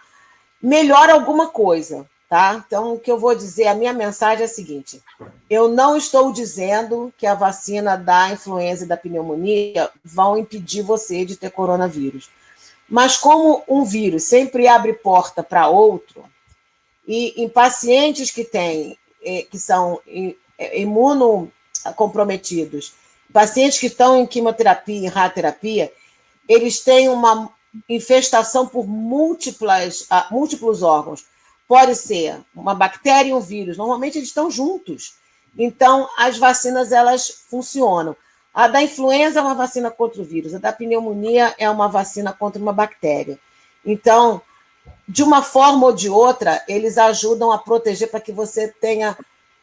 Melhora alguma coisa, tá? Então o que eu vou dizer, a minha mensagem é a seguinte: eu não estou dizendo que a vacina da influenza e da pneumonia vão impedir você de ter coronavírus. Mas como um vírus sempre abre porta para outro, E em pacientes que são imunocomprometidos, pacientes que estão em quimioterapia e radioterapia, eles têm uma infestação por múltiplos órgãos. Pode ser uma bactéria e um vírus. Normalmente eles estão juntos. Então, as vacinas, elas funcionam. A da influenza é uma vacina contra o vírus. A da pneumonia é uma vacina contra uma bactéria. Então, de uma forma ou de outra, eles ajudam a proteger para que você tenha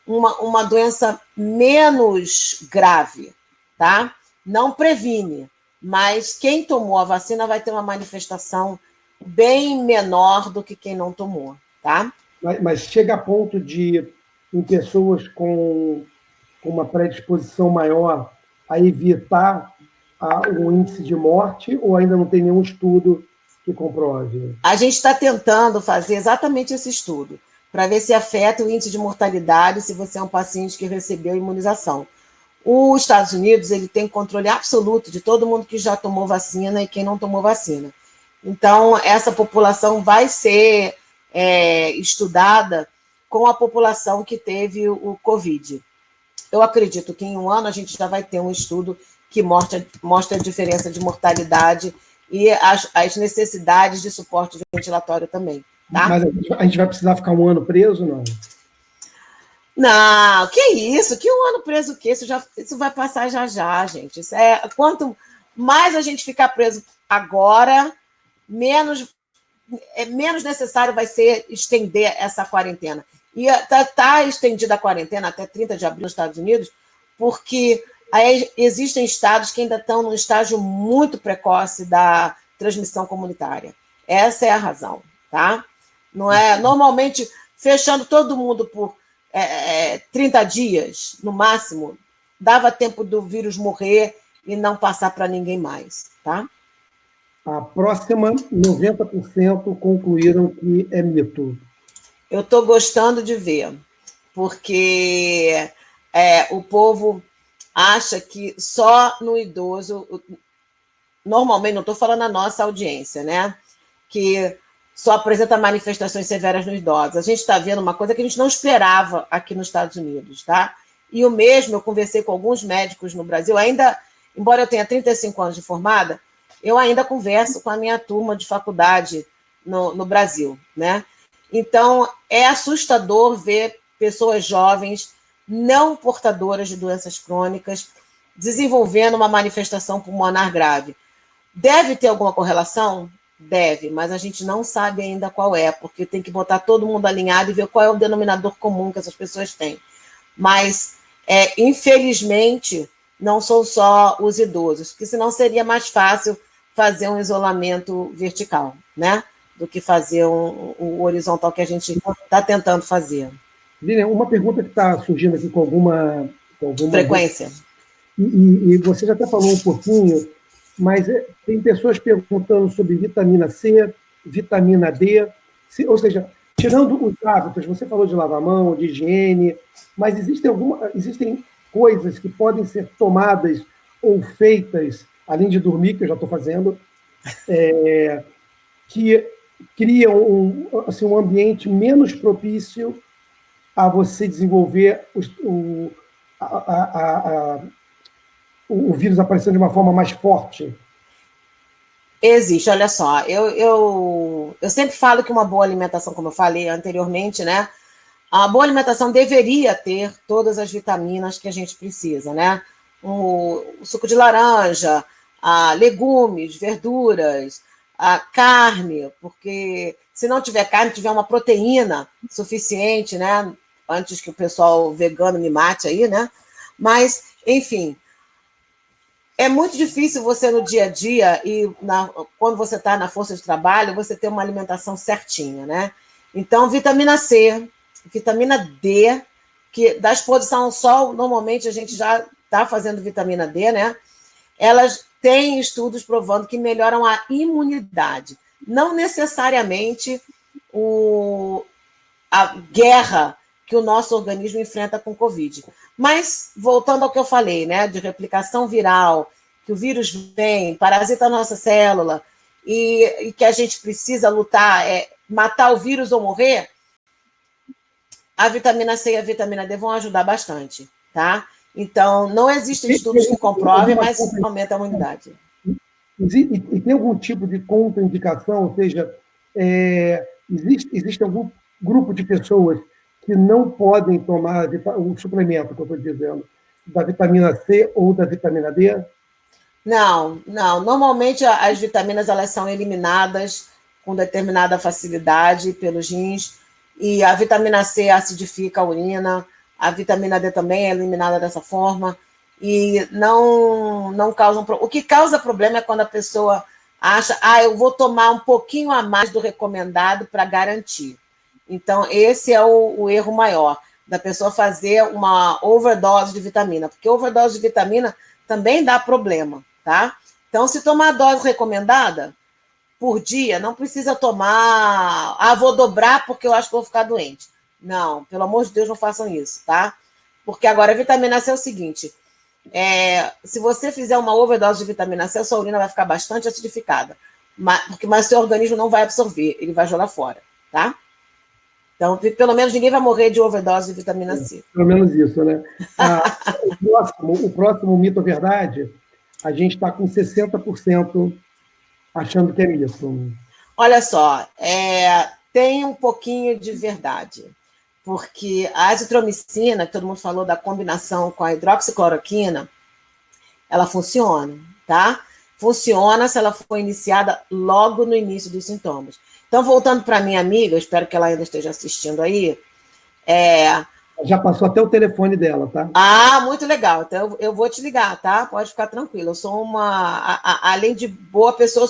uma doença menos grave, tá? Não previne, mas quem tomou a vacina vai ter uma manifestação bem menor do que quem não tomou, tá? Mas chega a ponto de, em pessoas com uma predisposição maior, a evitar o índice de morte, ou ainda não tem nenhum estudo que comprove? A gente está tentando fazer exatamente esse estudo, para ver se afeta o índice de mortalidade se você é um paciente que recebeu imunização. Os Estados Unidos ele tem controle absoluto de todo mundo que já tomou vacina e quem não tomou vacina. Então, essa população vai ser estudada com a população que teve o Covid. Eu acredito que em um ano a gente já vai ter um estudo que mostra a diferença de mortalidade e as necessidades de suporte ventilatório também. Tá? Mas a gente vai precisar ficar um ano preso, não? Não, que isso? Que um ano preso o quê? Isso vai passar já, gente. Quanto mais a gente ficar preso agora, menos necessário vai ser estender essa quarentena. E está estendida a quarentena até 30 de abril nos Estados Unidos, porque aí existem estados que ainda estão num estágio muito precoce da transmissão comunitária. Essa é a razão, tá? Não é normalmente fechando todo mundo por 30 dias, no máximo, dava tempo do vírus morrer e não passar para ninguém mais, tá? A próxima, 90% concluíram que é mito. Eu estou gostando de ver, porque o povo acha que só no idoso, normalmente, não estou falando a nossa audiência, né? Que só apresenta manifestações severas nos idosos. A gente está vendo uma coisa que a gente não esperava aqui nos Estados Unidos, tá? E o mesmo, eu conversei com alguns médicos no Brasil, ainda, embora eu tenha 35 anos de formada, eu ainda converso com a minha turma de faculdade no Brasil, né? Então, é assustador ver pessoas jovens, não portadoras de doenças crônicas, desenvolvendo uma manifestação pulmonar grave. Deve ter alguma correlação? Deve, mas a gente não sabe ainda qual é, porque tem que botar todo mundo alinhado e ver qual é o denominador comum que essas pessoas têm. Mas, infelizmente, não são só os idosos, porque senão seria mais fácil fazer um isolamento vertical, né? Do que fazer o horizontal que a gente está tentando fazer. Lilian, uma pergunta que está surgindo aqui com alguma frequência. E você já até falou um pouquinho, mas tem pessoas perguntando sobre vitamina C, vitamina D, ou seja, tirando os hábitos, você falou de lavar a mão, de higiene, mas existem coisas que podem ser tomadas ou feitas, além de dormir, que eu já estou fazendo, que criam um ambiente menos propício a você desenvolver o vírus aparecendo de uma forma mais forte? Existe, olha só, eu sempre falo que uma boa alimentação, como eu falei anteriormente, né? A boa alimentação deveria ter todas as vitaminas que a gente precisa, né? O suco de laranja, legumes, verduras, a carne, porque se não tiver carne, tiver uma proteína suficiente, né? Antes que o pessoal vegano me mate aí, né? Mas, enfim, é muito difícil você no dia a dia e quando você está na força de trabalho, você ter uma alimentação certinha, né? Então, vitamina C, vitamina D, que da exposição ao sol, normalmente a gente já está fazendo vitamina D, né? Elas têm estudos provando que melhoram a imunidade. Não necessariamente a guerra que o nosso organismo enfrenta com o Covid. Mas, voltando ao que eu falei, né, de replicação viral, que o vírus vem, parasita a nossa célula, e que a gente precisa lutar, matar o vírus ou morrer, a vitamina C e a vitamina D vão ajudar bastante, tá? Então, não existem estudos que comprovem, mas aumenta a imunidade. E tem algum tipo de contraindicação? Ou seja, existe algum grupo de pessoas que não podem tomar o suplemento, que eu estou dizendo, da vitamina C ou da vitamina D? Não, não. Normalmente as vitaminas elas são eliminadas com determinada facilidade pelos rins, e a vitamina C acidifica a urina, a vitamina D também é eliminada dessa forma, e não causam. O que causa problema é quando a pessoa acha, eu vou tomar um pouquinho a mais do recomendado para garantir. Então, esse é o erro maior, da pessoa fazer uma overdose de vitamina, porque overdose de vitamina também dá problema, tá? Então, se tomar a dose recomendada por dia, não precisa tomar, vou dobrar porque eu acho que vou ficar doente. Não, pelo amor de Deus, não façam isso, tá? Porque agora a vitamina C é o seguinte, se você fizer uma overdose de vitamina C, a sua urina vai ficar bastante acidificada, mas seu organismo não vai absorver, ele vai jogar fora, tá? Então, pelo menos ninguém vai morrer de overdose de vitamina C. Pelo menos isso, né? O próximo mito ou verdade, a gente está com 60% achando que é mito. Olha só, tem um pouquinho de verdade, porque a azitromicina, que todo mundo falou da combinação com a hidroxicloroquina, ela funciona, tá? Funciona se ela for iniciada logo no início dos sintomas. Então, voltando para minha amiga, eu espero que ela ainda esteja assistindo aí. Já passou até o telefone dela, tá? Muito legal. Então, eu vou te ligar, tá? Pode ficar tranquila. Eu sou além de boa pessoa,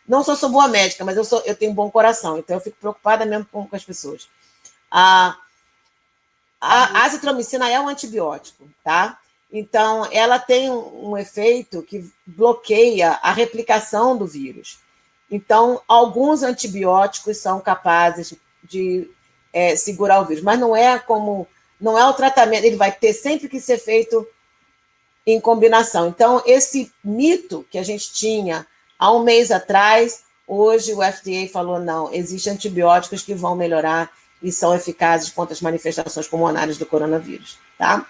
não sou boa médica, mas eu tenho um bom coração. Então, eu fico preocupada mesmo com as pessoas. A azitromicina é um antibiótico, tá? Então, ela tem um efeito que bloqueia a replicação do vírus. Então, alguns antibióticos são capazes de segurar o vírus, mas não é o tratamento, ele vai ter sempre que ser feito em combinação. Então, esse mito que a gente tinha há um mês atrás, hoje o FDA falou, não, existem antibióticos que vão melhorar e são eficazes contra as manifestações pulmonares do coronavírus, tá?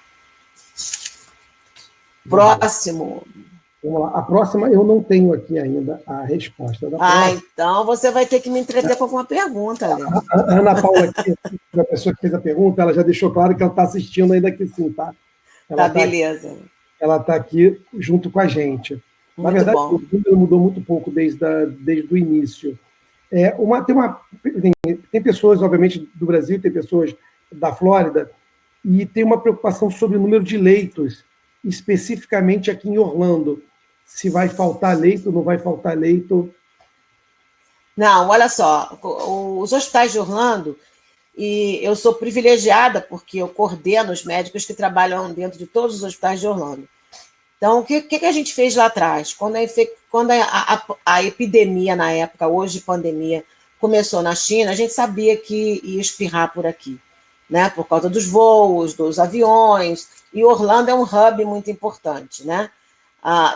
Próximo. Vamos lá. A próxima eu não tenho aqui ainda a resposta. Então você vai ter que me entreter com alguma pergunta, Léo. A Ana Paula, aqui, a pessoa que fez a pergunta, ela já deixou claro que ela está assistindo ainda aqui sim, tá? Ela beleza. Ela está aqui junto com a gente. Muito Na verdade, bom. o número mudou muito pouco desde o início. Tem pessoas, obviamente, do Brasil, tem pessoas da Flórida, e tem uma preocupação sobre o número de leitos, especificamente aqui em Orlando. Se vai faltar leito, não vai faltar leito. Não, olha só, os hospitais de Orlando, e eu sou privilegiada porque eu coordeno os médicos que trabalham dentro de todos os hospitais de Orlando. Então, o que a gente fez lá atrás? Quando a epidemia, na época, hoje pandemia, começou na China, a gente sabia que ia espirrar por aqui, né? Por causa dos voos, dos aviões, e Orlando é um hub muito importante, né?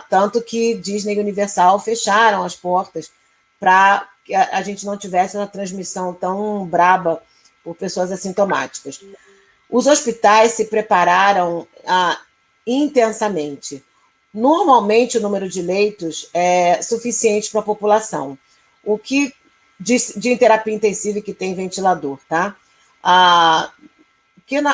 Tanto que Disney e Universal fecharam as portas para que a gente não tivesse uma transmissão tão braba por pessoas assintomáticas. Os hospitais se prepararam intensamente. Normalmente, o número de leitos é suficiente para a população. O que de terapia intensiva que tem ventilador, tá?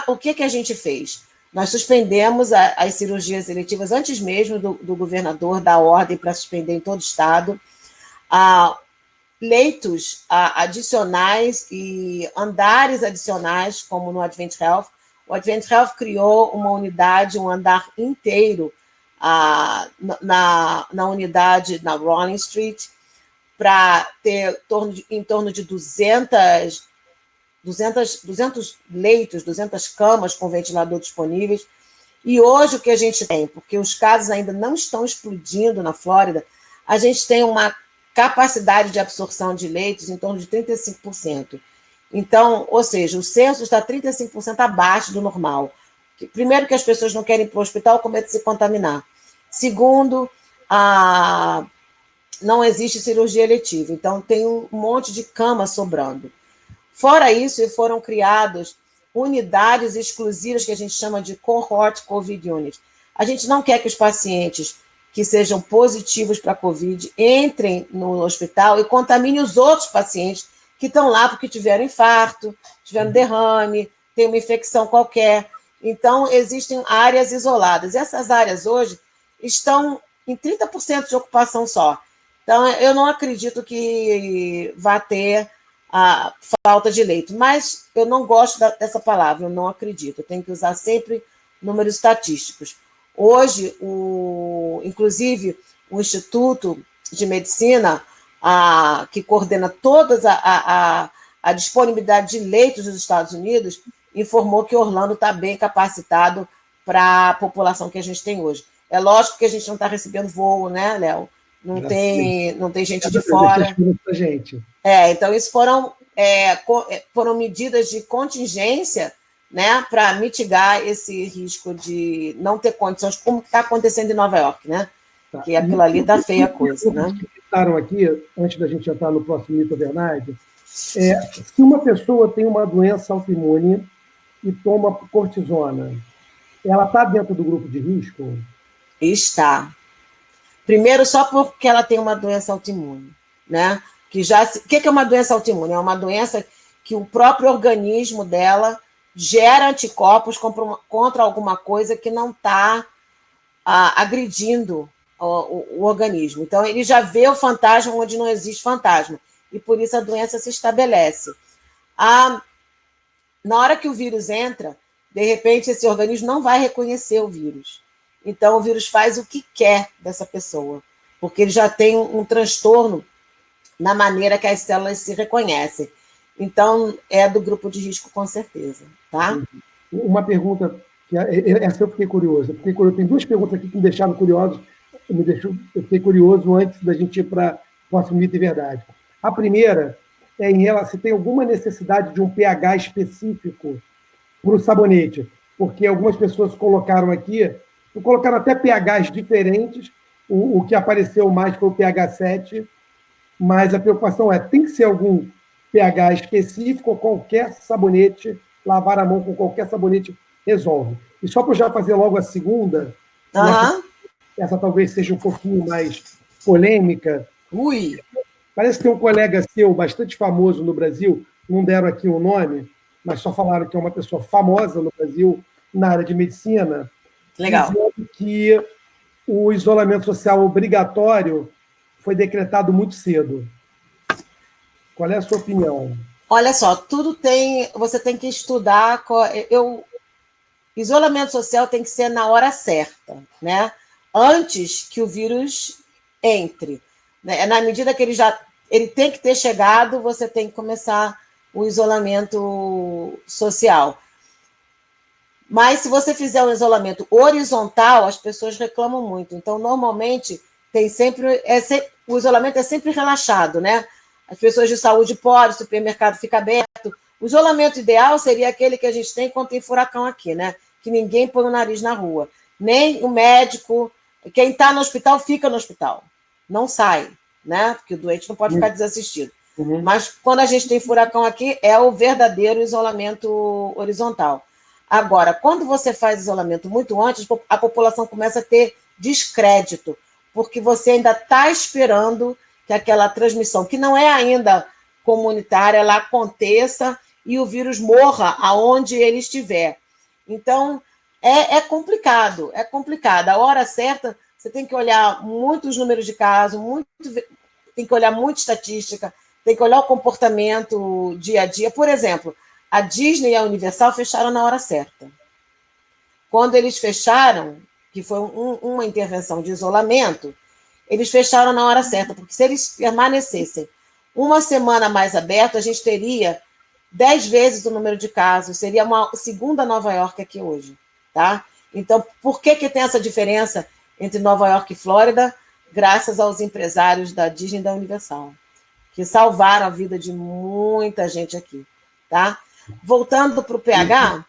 O que a gente fez? Nós suspendemos as cirurgias eletivas antes mesmo do governador dar ordem para suspender em todo o estado. Leitos adicionais e andares adicionais, como no Advent Health. O Advent Health criou uma unidade, um andar inteiro na unidade na Rolling Street, para ter em torno de 200 leitos, 200 camas com ventilador disponíveis. E hoje o que a gente tem, porque os casos ainda não estão explodindo na Flórida, a gente tem uma capacidade de absorção de leitos em torno de 35%. Então, ou seja, o censo está 35% abaixo do normal. Primeiro, que as pessoas não querem ir para o hospital com medo de se contaminar. Segundo, não existe cirurgia eletiva, então tem um monte de cama sobrando. Fora isso, foram criados unidades exclusivas que a gente chama de Cohort COVID Unit. A gente não quer que os pacientes que sejam positivos para a COVID entrem no hospital e contaminem os outros pacientes que estão lá porque tiveram infarto, tiveram derrame, tem uma infecção qualquer. Então, existem áreas isoladas. E essas áreas hoje estão em 30% de ocupação só. Então, eu não acredito que vá ter a falta de leito, mas eu não gosto dessa palavra, eu não acredito. Eu tenho que usar sempre números estatísticos. Hoje, inclusive, o Instituto de Medicina, que coordena toda a disponibilidade de leitos dos Estados Unidos, informou que Orlando está bem capacitado para a população que a gente tem hoje. É lógico que a gente não está recebendo voo, né, Léo? Não tem gente de fora. Então, isso foram medidas de contingência, né, para mitigar esse risco de não ter condições, como está acontecendo em Nova York, né? Tá. Que aquilo ali está feia a coisa, né? Que citaram aqui, antes da gente entrar no próximo mito ou verdade, se uma pessoa tem uma doença autoimune e toma cortisona, ela está dentro do grupo de risco? Está. Primeiro, só porque ela tem uma doença autoimune, né? O que é uma doença autoimune? É uma doença que o próprio organismo dela gera anticorpos contra alguma coisa que não está agredindo o organismo. Então, ele já vê o fantasma onde não existe fantasma, e por isso a doença se estabelece. Na hora que o vírus entra, de repente, esse organismo não vai reconhecer o vírus. Então, o vírus faz o que quer dessa pessoa, porque ele já tem um transtorno na maneira que as células se reconhecem. Então, é do grupo de risco, com certeza. Tá? Uma pergunta, essa eu fiquei curiosa. Tem duas perguntas aqui que me deixaram curioso. Eu fiquei curioso antes da gente ir para o próximo mito e verdade. A primeira é em relação, se tem alguma necessidade de um pH específico para o sabonete, porque algumas pessoas colocaram até pHs diferentes, o que apareceu mais foi o pH 7, mas a preocupação tem que ser algum pH específico, ou qualquer sabonete, lavar a mão com qualquer sabonete resolve. E só para eu já fazer logo a segunda, essa talvez seja um pouquinho mais polêmica. Parece que tem um colega seu, bastante famoso no Brasil, não deram aqui o nome, mas só falaram que é uma pessoa famosa no Brasil, na área de medicina, dizendo que o isolamento social obrigatório foi decretado muito cedo. Qual é a sua opinião? Olha só, você tem que estudar. Isolamento social tem que ser na hora certa, né? Antes que o vírus entre. Né? Na medida que ele tem que ter chegado, você tem que começar o isolamento social. Mas se você fizer um isolamento horizontal, as pessoas reclamam muito. Então, normalmente, o isolamento é sempre relaxado, né? As pessoas de saúde podem, o supermercado fica aberto. O isolamento ideal seria aquele que a gente tem quando tem furacão aqui, né? Que ninguém põe o nariz na rua. Nem o médico, quem está no hospital, fica no hospital. Não sai, né? Porque o doente não pode ficar desassistido. Mas quando a gente tem furacão aqui, é o verdadeiro isolamento horizontal. Agora, quando você faz isolamento muito antes, a população começa a ter descrédito, porque você ainda está esperando que aquela transmissão, que não é ainda comunitária, ela aconteça e o vírus morra aonde ele estiver. Então, é complicado, é complicado. A hora certa, você tem que olhar muitos números de casos, tem que olhar muita estatística, tem que olhar o comportamento dia a dia. Por exemplo, a Disney e a Universal fecharam na hora certa. Quando eles fecharam, que foi uma intervenção de isolamento, eles fecharam na hora certa, porque se eles permanecessem uma semana mais aberto, a gente teria 10 vezes o número de casos, seria uma segunda Nova York aqui hoje, tá? Então, por que tem essa diferença entre Nova York e Flórida? Graças aos empresários da Disney e da Universal, que salvaram a vida de muita gente aqui, tá? Voltando para o pH,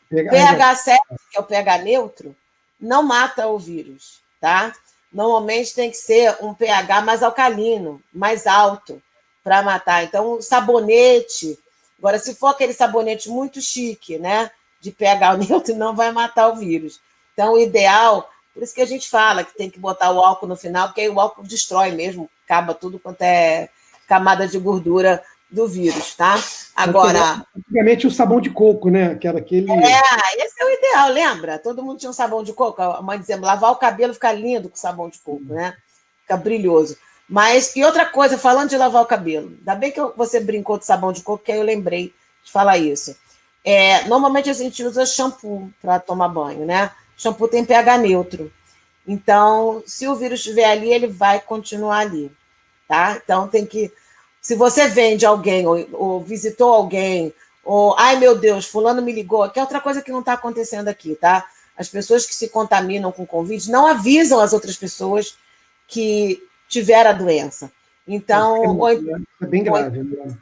pH 7, que é o pH neutro, não mata o vírus, tá? Normalmente tem que ser um pH mais alcalino, mais alto, para matar. Então, o sabonete, Agora, se for aquele sabonete muito chique, né, de pH neutro, não vai matar o vírus. Então, o ideal, por isso que a gente fala que tem que botar o álcool no final, porque aí o álcool destrói mesmo, acaba tudo quanto é camada de gordura do vírus, tá? Agora... Antigamente o sabão de coco, né? Que era aquele... esse é o ideal, lembra? Todo mundo tinha um sabão de coco. A mãe dizia, lavar o cabelo fica lindo com sabão de coco, né? Fica brilhoso. Mas, e outra coisa, falando de lavar o cabelo, ainda bem que você brincou de sabão de coco, que aí eu lembrei de falar isso. Normalmente a gente usa shampoo para tomar banho, né? Shampoo tem pH neutro. Então, se o vírus estiver ali, ele vai continuar ali, tá? Então, tem que... Se você vende alguém, ou visitou alguém, ou, ai meu Deus, fulano me ligou, que é outra coisa que não está acontecendo aqui, tá? As pessoas que se contaminam com Covid não avisam as outras pessoas que tiveram a doença. Então, é bem grave. Né?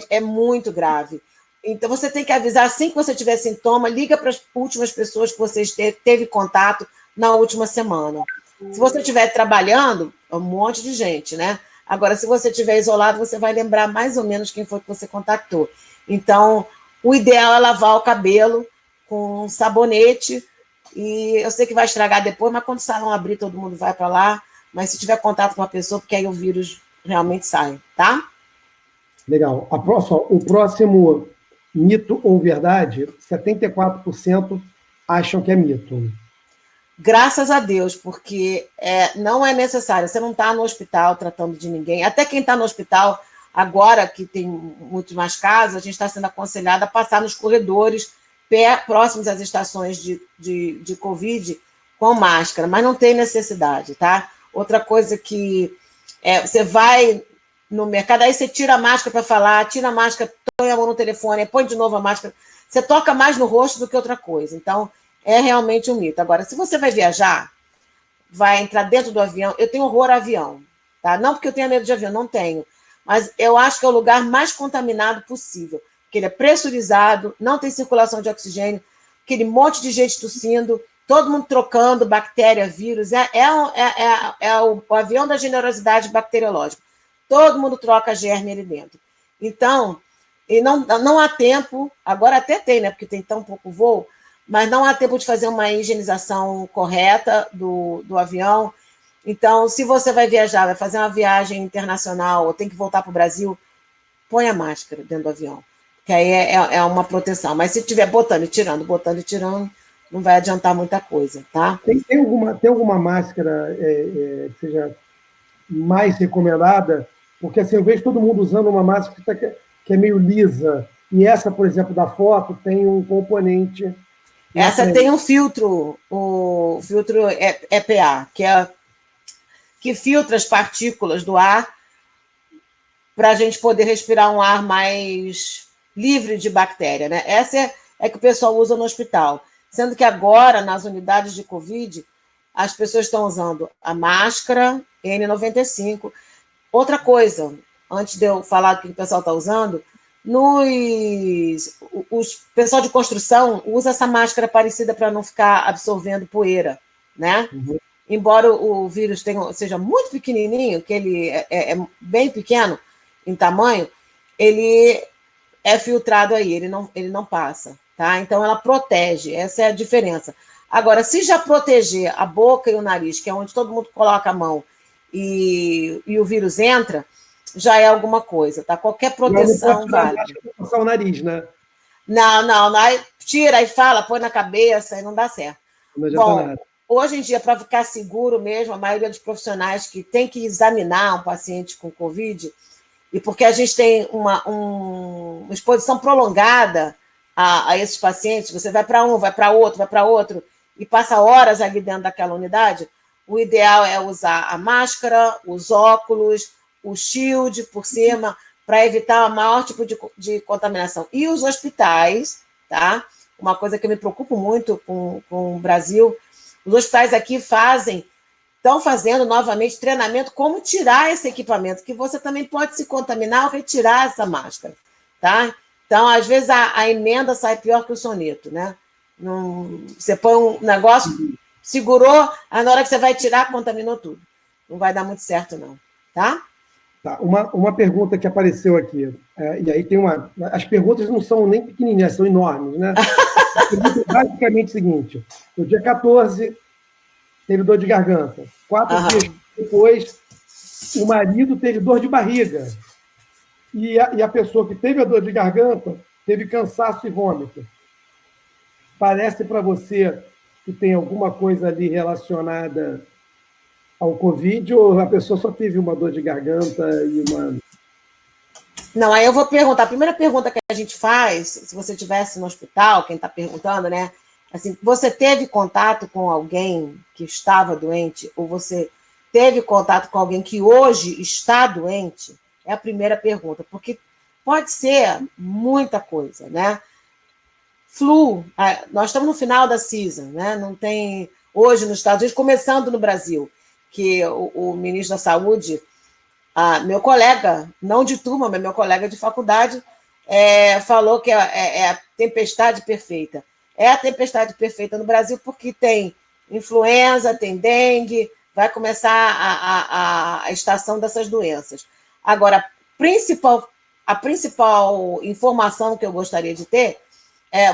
É muito grave. Então, você tem que avisar, assim que você tiver sintoma, liga para as últimas pessoas que você teve contato na última semana. Se você estiver trabalhando, é um monte de gente, né? Agora, se você estiver isolado, você vai lembrar mais ou menos quem foi que você contactou. Então, o ideal é lavar o cabelo com sabonete, e eu sei que vai estragar depois, mas quando o salão abrir, todo mundo vai para lá, mas se tiver contato com a pessoa, porque aí o vírus realmente sai, tá? Legal. O próximo mito ou verdade, 74% acham que é mito. Graças a Deus, porque não é necessário. Você não está no hospital tratando de ninguém. Até quem está no hospital, agora que tem muito mais casos, a gente está sendo aconselhado a passar nos corredores próximos às estações de Covid com máscara, mas não tem necessidade, tá? Outra coisa que você vai no mercado, aí você tira a máscara para falar, tira a máscara, põe a mão no telefone, põe de novo a máscara. Você toca mais no rosto do que outra coisa. Então, é realmente um mito. Agora, se você vai viajar, vai entrar dentro do avião, eu tenho horror a avião, tá? Não porque eu tenha medo de avião, não tenho, mas eu acho que é o lugar mais contaminado possível, porque ele é pressurizado, não tem circulação de oxigênio, aquele monte de gente tossindo, todo mundo trocando bactéria, vírus, o avião da generosidade bacteriológica. Todo mundo troca germe ali dentro. Então, e não há tempo, agora até tem, né? Porque tem tão pouco voo, mas não há tempo de fazer uma higienização correta do avião. Então, se você vai viajar, vai fazer uma viagem internacional ou tem que voltar para o Brasil, põe a máscara dentro do avião, que aí é uma proteção. Mas se estiver botando e tirando, não vai adiantar muita coisa, tá? Tem alguma máscara que seja mais recomendada? Porque assim, eu vejo todo mundo usando uma máscara que é meio lisa, e essa, por exemplo, da foto, tem um componente... Essa tem um filtro, o filtro EPA, que filtra as partículas do ar para a gente poder respirar um ar mais livre de bactéria, né? Essa é que o pessoal usa no hospital. Sendo que agora, nas unidades de Covid, as pessoas estão usando a máscara N95. Outra coisa, antes de eu falar o que o pessoal está usando, o pessoal de construção usa essa máscara parecida para não ficar absorvendo poeira, né? Uhum. Embora o vírus seja muito pequenininho, que ele é bem pequeno em tamanho, ele é filtrado aí, ele não passa, tá? Então ela protege, essa é a diferença. Agora, se já proteger a boca e o nariz, que é onde todo mundo coloca a mão e o vírus entra, já é alguma coisa, tá? Qualquer proteção vale. Não passar o nariz, né? Não, aí tira e fala, põe na cabeça e não dá certo. Bom, hoje em dia, para ficar seguro mesmo, a maioria dos profissionais que tem que examinar um paciente com Covid, e porque a gente tem uma exposição prolongada a esses pacientes, você vai para um, vai para outro, e passa horas ali dentro daquela unidade, o ideal é usar a máscara, os óculos, o shield por cima, para evitar o maior tipo de contaminação. E os hospitais, tá? Uma coisa que eu me preocupo muito com o Brasil, os hospitais aqui estão fazendo novamente treinamento como tirar esse equipamento, que você também pode se contaminar ao retirar essa máscara, tá? Então, às vezes, a emenda sai pior que o soneto, né? Você põe um negócio, segurou, aí na hora que você vai tirar, contaminou tudo. Não vai dar muito certo, não, tá? Tá. Uma pergunta que apareceu aqui. E aí tem uma... As perguntas não são nem pequenininhas, são enormes, né? A pergunta é basicamente o seguinte: no dia 14, teve dor de garganta. 4 dias depois, o marido teve dor de barriga. E a pessoa que teve a dor de garganta teve cansaço e vômito. Parece para você que tem alguma coisa ali relacionada ao Covid, ou a pessoa só teve uma dor de garganta e uma... Não, aí eu vou perguntar. A primeira pergunta que a gente faz, se você estivesse no hospital, quem está perguntando, né? Assim, você teve contato com alguém que estava doente, ou você teve contato com alguém que hoje está doente? É a primeira pergunta, porque pode ser muita coisa, né? Flu, nós estamos no final da season, né? Não tem hoje nos Estados Unidos, começando no Brasil, que o ministro da Saúde, meu colega, não de turma, mas meu colega de faculdade, falou que é a tempestade perfeita. É a tempestade perfeita no Brasil porque tem influenza, tem dengue, vai começar a estação dessas doenças. Agora, a principal informação que eu gostaria de ter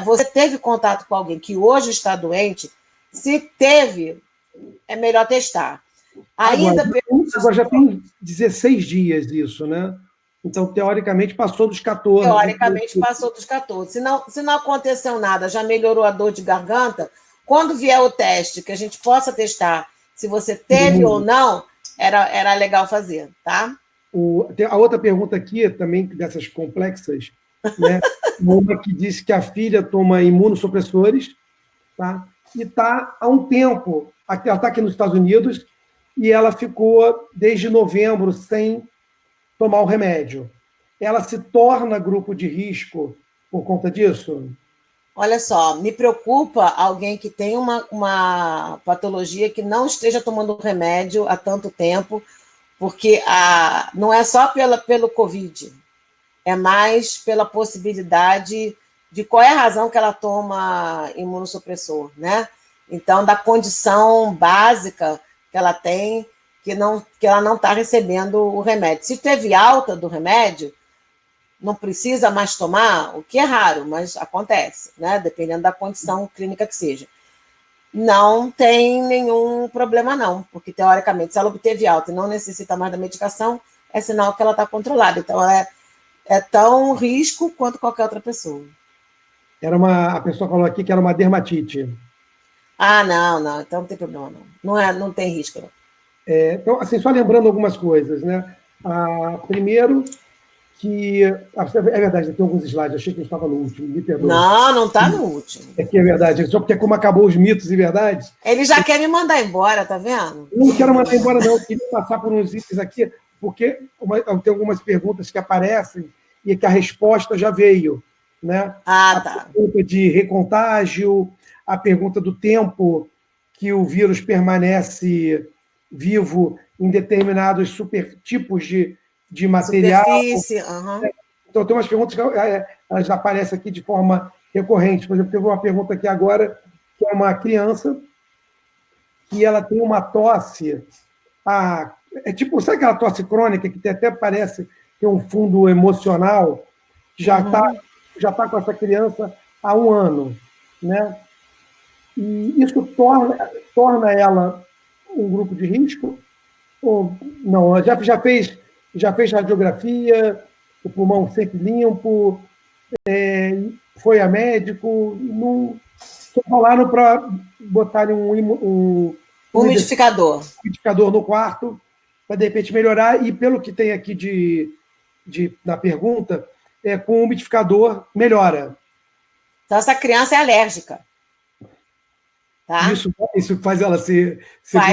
você teve contato com alguém que hoje está doente? Se teve, é melhor testar. Agora já tem 16 dias isso, né? Então, teoricamente, passou dos 14. Teoricamente, passou dos 14. Se não aconteceu nada, já melhorou a dor de garganta, quando vier o teste, que a gente possa testar se você teve ou não, era legal fazer, tá? A outra pergunta aqui, também dessas complexas, né? Uma que disse que a filha toma imunossupressores, tá? E está há um tempo, ela está aqui nos Estados Unidos, e ela ficou desde novembro sem tomar o remédio. Ela se torna grupo de risco por conta disso? Olha só, me preocupa alguém que tem uma patologia que não esteja tomando remédio há tanto tempo, porque não é só pelo Covid, é mais pela possibilidade de qual é a razão que ela toma imunossupressor, né? Então, da condição básica que ela tem, que ela não está recebendo o remédio. Se teve alta do remédio, não precisa mais tomar, o que é raro, mas acontece, né? Dependendo da condição clínica que seja. Não tem nenhum problema, não, porque, teoricamente, se ela obteve alta e não necessita mais da medicação, é sinal que ela está controlada. Então, é tão risco quanto qualquer outra pessoa. A pessoa falou aqui que era uma dermatite. Não, então não tem problema, não. Não tem risco, não. Então, assim, só lembrando algumas coisas, né? Primeiro, que... É verdade, tem alguns slides, achei que eu estava no último, me perdoe. Não está no último. É que é verdade, só porque como acabou os mitos e verdades... Ele já quer me mandar embora, tá vendo? Não quero mandar embora, não. Eu queria passar por uns itens aqui, porque tem algumas perguntas que aparecem e que a resposta já veio, né? Tá. Pergunta de recontágio, a pergunta do tempo que o vírus permanece vivo em determinados supertipos de material. Superfície, Então, tem umas perguntas que elas aparecem aqui de forma recorrente. Por exemplo, teve uma pergunta aqui agora, que é uma criança que ela tem uma tosse... É tipo, sabe aquela tosse crônica que até parece ter um fundo emocional? Já está com essa criança há 1 ano, né? E isso torna ela um grupo de risco? Ou não? Já fez radiografia, o pulmão sempre limpo, foi a médico, não, só falaram para botarem um umidificador no quarto para de repente melhorar, e pelo que tem aqui na pergunta, com o umidificador melhora. Então, essa criança é alérgica. Tá? Isso faz ela ser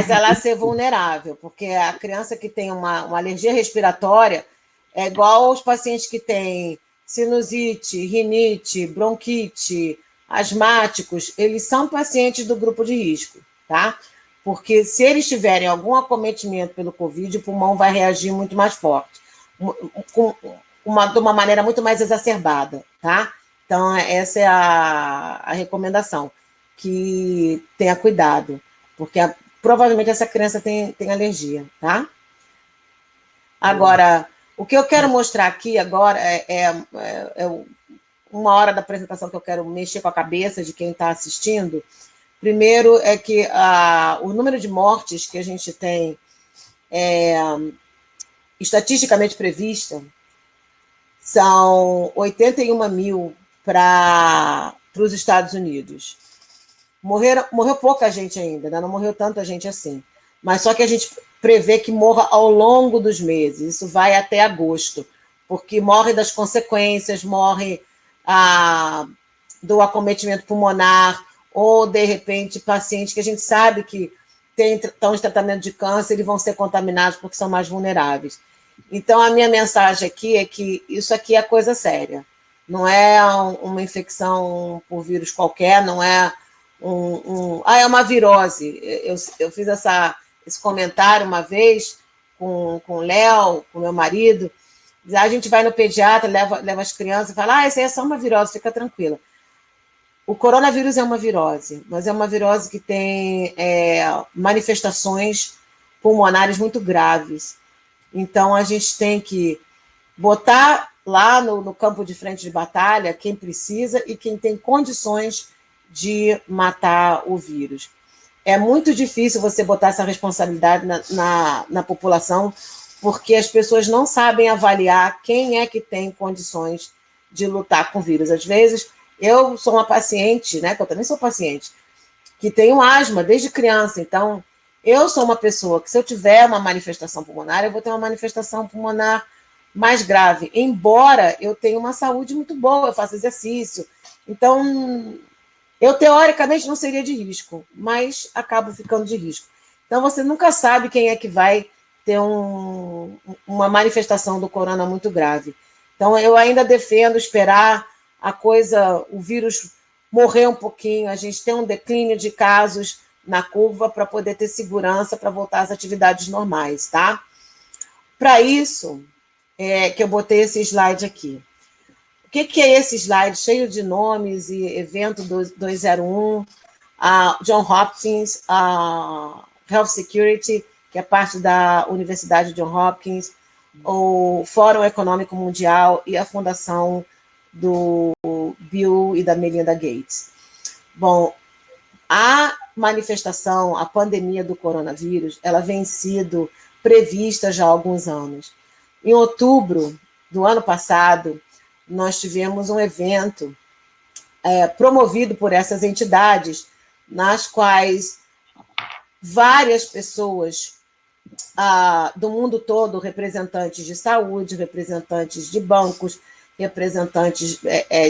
ela ser vulnerável, porque a criança que tem uma alergia respiratória é igual aos pacientes que têm sinusite, rinite, bronquite, asmáticos, eles são pacientes do grupo de risco, tá? Porque se eles tiverem algum acometimento pelo Covid, o pulmão vai reagir muito mais forte, de uma maneira muito mais exacerbada, tá? Então, essa é a recomendação, que tenha cuidado, porque provavelmente essa criança tem alergia, tá? Agora, O que eu quero mostrar aqui agora uma hora da apresentação que eu quero mexer com a cabeça de quem está assistindo. Primeiro é que o número de mortes que a gente tem estatisticamente prevista são 81 mil para os Estados Unidos. Morreu pouca gente ainda, né? Não morreu tanta gente assim. Mas só que a gente prevê que morra ao longo dos meses. Isso vai até agosto, porque morre das consequências, morre do acometimento pulmonar, ou, de repente, pacientes que a gente sabe que estão em tratamento de câncer e vão ser contaminados porque são mais vulneráveis. Então, a minha mensagem aqui é que isso aqui é coisa séria. Não é uma infecção por vírus qualquer, não é é uma virose. Eu fiz esse comentário uma vez com o Léo, com meu marido. A gente vai no pediatra, leva as crianças e fala: isso aí é só uma virose, fica tranquila. O coronavírus é uma virose, mas é uma virose que tem manifestações pulmonares muito graves. Então, a gente tem que botar lá no campo de frente de batalha quem precisa e quem tem condições de matar o vírus. É muito difícil você botar essa responsabilidade na população, porque as pessoas não sabem avaliar quem é que tem condições de lutar com o vírus. Às vezes, eu sou uma paciente, né, que eu também sou paciente, que tenho asma desde criança. Então, eu sou uma pessoa que, se eu tiver uma manifestação pulmonar, eu vou ter uma manifestação pulmonar mais grave, embora eu tenha uma saúde muito boa, eu faço exercício. Então, eu, teoricamente, não seria de risco, mas acabo ficando de risco. Então, você nunca sabe quem é que vai ter uma manifestação do corona muito grave. Então, eu ainda defendo esperar o vírus morrer um pouquinho, a gente ter um declínio de casos na curva para poder ter segurança para voltar às atividades normais, tá? Para isso, que eu botei esse slide aqui. O que é esse slide cheio de nomes e evento 201, a John Hopkins, a Health Security, que é parte da Universidade John Hopkins, o Fórum Econômico Mundial e a Fundação do Bill e da Melinda Gates. Bom, a manifestação, a pandemia do coronavírus, ela vem sido prevista já há alguns anos. Em outubro do ano passado, nós tivemos um evento promovido por essas entidades, nas quais várias pessoas do mundo todo, representantes de saúde, representantes de bancos, representantes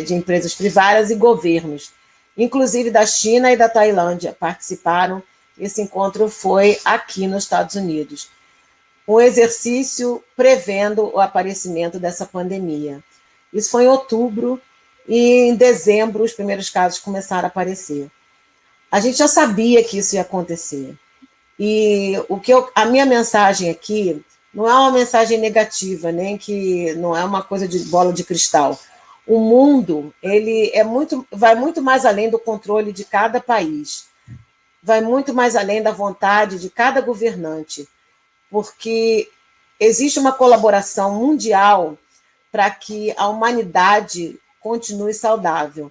de empresas privadas e governos, inclusive da China e da Tailândia, participaram. Esse encontro foi aqui nos Estados Unidos. Um exercício prevendo o aparecimento dessa pandemia. Isso foi em outubro, e em dezembro os primeiros casos começaram a aparecer. A gente já sabia que isso ia acontecer. E a minha mensagem aqui não é uma mensagem negativa, nem que não é uma coisa de bola de cristal. O mundo ele vai muito mais além do controle de cada país, vai muito mais além da vontade de cada governante, porque existe uma colaboração mundial para que a humanidade continue saudável.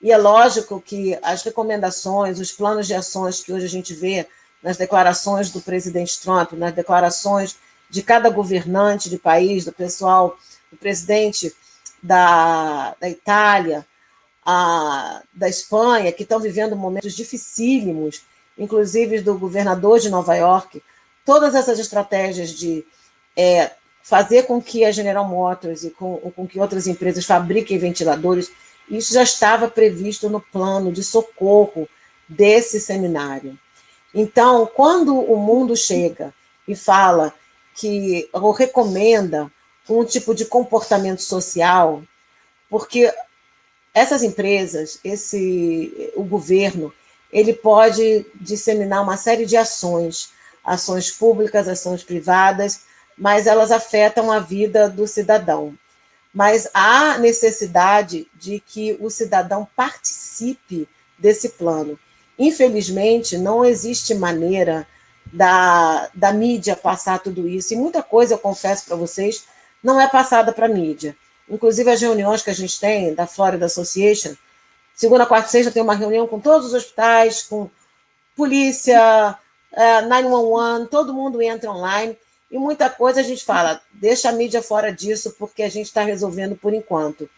E é lógico que as recomendações, os planos de ações que hoje a gente vê nas declarações do presidente Trump, nas declarações de cada governante de país, do pessoal, do presidente da Itália, da Espanha, que estão vivendo momentos dificílimos, inclusive do governador de Nova York, todas essas estratégias de fazer com que a General Motors e com que outras empresas fabriquem ventiladores, isso já estava previsto no plano de socorro desse seminário. Então, quando o mundo chega e fala ou recomenda um tipo de comportamento social, porque essas empresas, o governo, ele pode disseminar uma série de ações públicas, ações privadas, mas elas afetam a vida do cidadão. Mas há necessidade de que o cidadão participe desse plano. Infelizmente, não existe maneira da mídia passar tudo isso. E muita coisa, eu confesso para vocês, não é passada para a mídia. Inclusive, as reuniões que a gente tem da Florida Association, segunda, quarta e sexta tem uma reunião com todos os hospitais, com polícia, 911, todo mundo entra online, e muita coisa a gente fala, deixa a mídia fora disso, porque a gente está resolvendo por enquanto.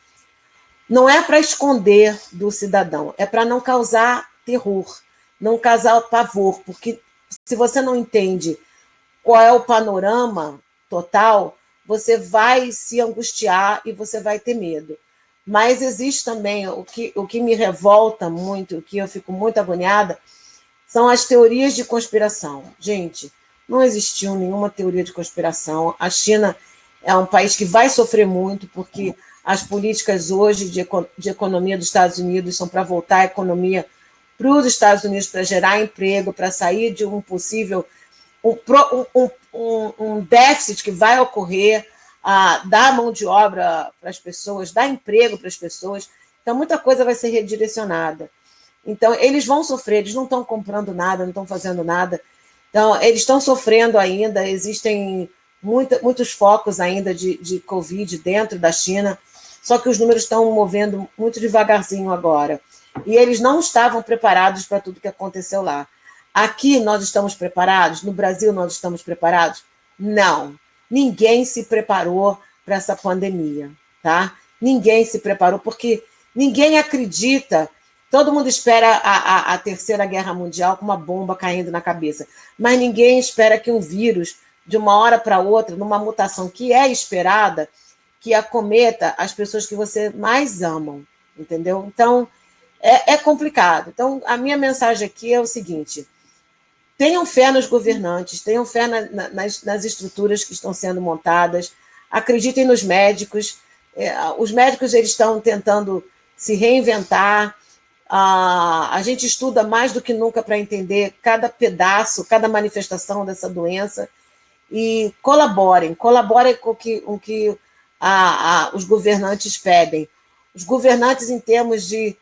Não é para esconder do cidadão, é para não causar terror, não causar pavor, porque se você não entende qual é o panorama total, você vai se angustiar e você vai ter medo. Mas existe também o que me revolta muito, o que eu fico muito agoniada, são as teorias de conspiração. Gente, não existiu nenhuma teoria de conspiração. A China é um país que vai sofrer muito, porque as políticas hoje de economia dos Estados Unidos são para voltar a economia para os Estados Unidos, para gerar emprego, para sair de um possível um déficit que vai ocorrer, dar mão de obra para as pessoas, dar emprego para as pessoas. Então, muita coisa vai ser redirecionada. Então, eles vão sofrer, eles não estão comprando nada, não estão fazendo nada. Então, eles estão sofrendo ainda, existem muitos focos ainda de Covid dentro da China, só que os números estão movendo muito devagarzinho agora. E eles não estavam preparados para tudo que aconteceu lá. Aqui nós estamos preparados? No Brasil nós estamos preparados? Não. Ninguém se preparou para essa pandemia, tá? Ninguém se preparou, porque ninguém acredita. Todo mundo espera a Terceira Guerra Mundial com uma bomba caindo na cabeça, mas ninguém espera que um vírus, de uma hora para outra, numa mutação que é esperada, que acometa as pessoas que você mais amam, entendeu? Então, é complicado. Então, a minha mensagem aqui é o seguinte: tenham fé nos governantes, tenham fé nas estruturas que estão sendo montadas, acreditem nos médicos. Os médicos eles estão tentando se reinventar. A gente estuda mais do que nunca para entender cada pedaço, cada manifestação dessa doença, e colaborem com o que os governantes pedem. Os governantes, em termos de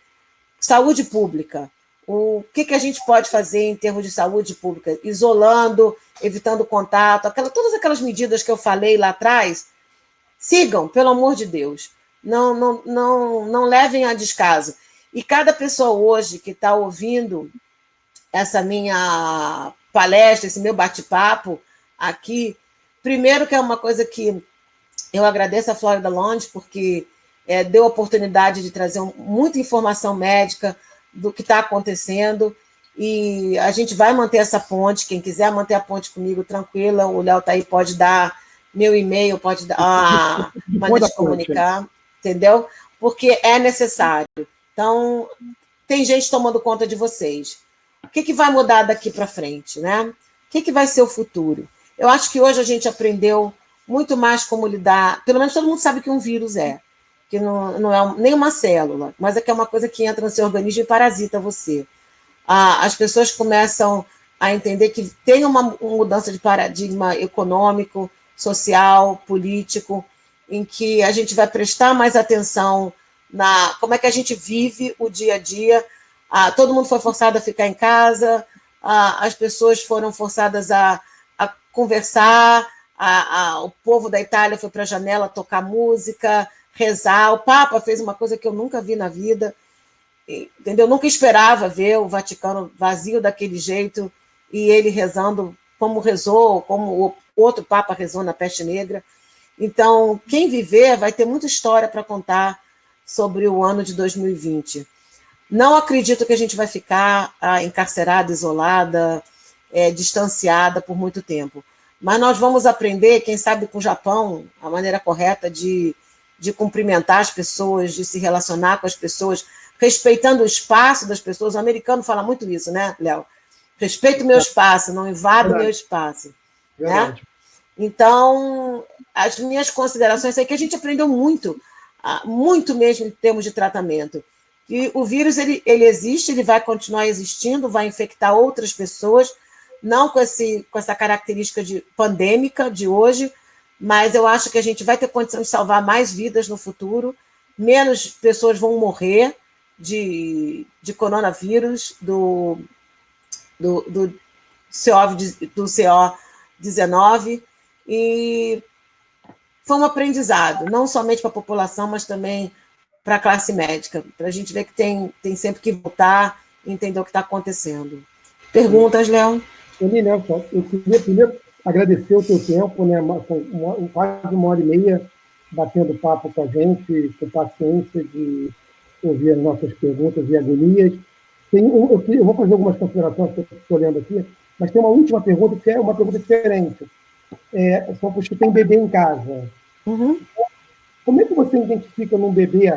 saúde pública, o que a gente pode fazer em termos de saúde pública? Isolando, evitando contato, todas aquelas medidas que eu falei lá atrás, sigam, pelo amor de Deus. Não levem a descaso. E cada pessoa hoje que está ouvindo essa minha palestra, esse meu bate-papo aqui, primeiro que é uma coisa que eu agradeço a Florida Lounge, porque deu a oportunidade de trazer muita informação médica do que está acontecendo, e a gente vai manter essa ponte. Quem quiser manter a ponte comigo, tranquila, o Léo tá aí, pode dar meu e-mail, pode dar a maneira de comunicar, entendeu? Porque é necessário. Então, tem gente tomando conta de vocês. O que vai mudar daqui para frente, né? O que vai ser o futuro? Eu acho que hoje a gente aprendeu muito mais como lidar, pelo menos todo mundo sabe que um vírus que não é nem uma célula, mas é que é uma coisa que entra no seu organismo e parasita você. As pessoas começam a entender que tem uma mudança de paradigma econômico, social, político, em que a gente vai prestar mais atenção na como é que a gente vive o dia a dia. Todo mundo foi forçado a ficar em casa, as pessoas foram forçadas a conversar, o povo da Itália foi para a janela tocar música, rezar. O Papa fez uma coisa que eu nunca vi na vida, entendeu? Nunca esperava ver o Vaticano vazio daquele jeito, e ele rezando como rezou, como o outro Papa rezou na Peste Negra. Então, quem viver vai ter muita história para contar sobre o ano de 2020. Não acredito que a gente vai ficar encarcerada, isolada, distanciada por muito tempo. Mas nós vamos aprender, quem sabe com o Japão, a maneira correta de cumprimentar as pessoas, de se relacionar com as pessoas, respeitando o espaço das pessoas. O americano fala muito isso, né, Léo? Respeito o meu espaço, não invado o meu espaço. Né? Então, as minhas considerações é que a gente aprendeu muito, muito mesmo em termos de tratamento. E o vírus ele existe, ele vai continuar existindo, vai infectar outras pessoas, não com essa característica de pandêmica de hoje, mas eu acho que a gente vai ter condição de salvar mais vidas no futuro, menos pessoas vão morrer de coronavírus, do CO19, e foi um aprendizado, não somente para a população, mas também para a classe médica, para a gente ver que tem sempre que voltar e entender o que está acontecendo. Perguntas, Léo? Nelson, eu queria primeiro agradecer o teu tempo, né? Quase 1h30 batendo papo com a gente, com paciência de ouvir as nossas perguntas e agonias. Eu vou fazer algumas considerações que eu estou olhando aqui, mas tem uma última pergunta que é uma pergunta diferente. São para os que têm bebê em casa. Uhum. Como é que você identifica num bebê?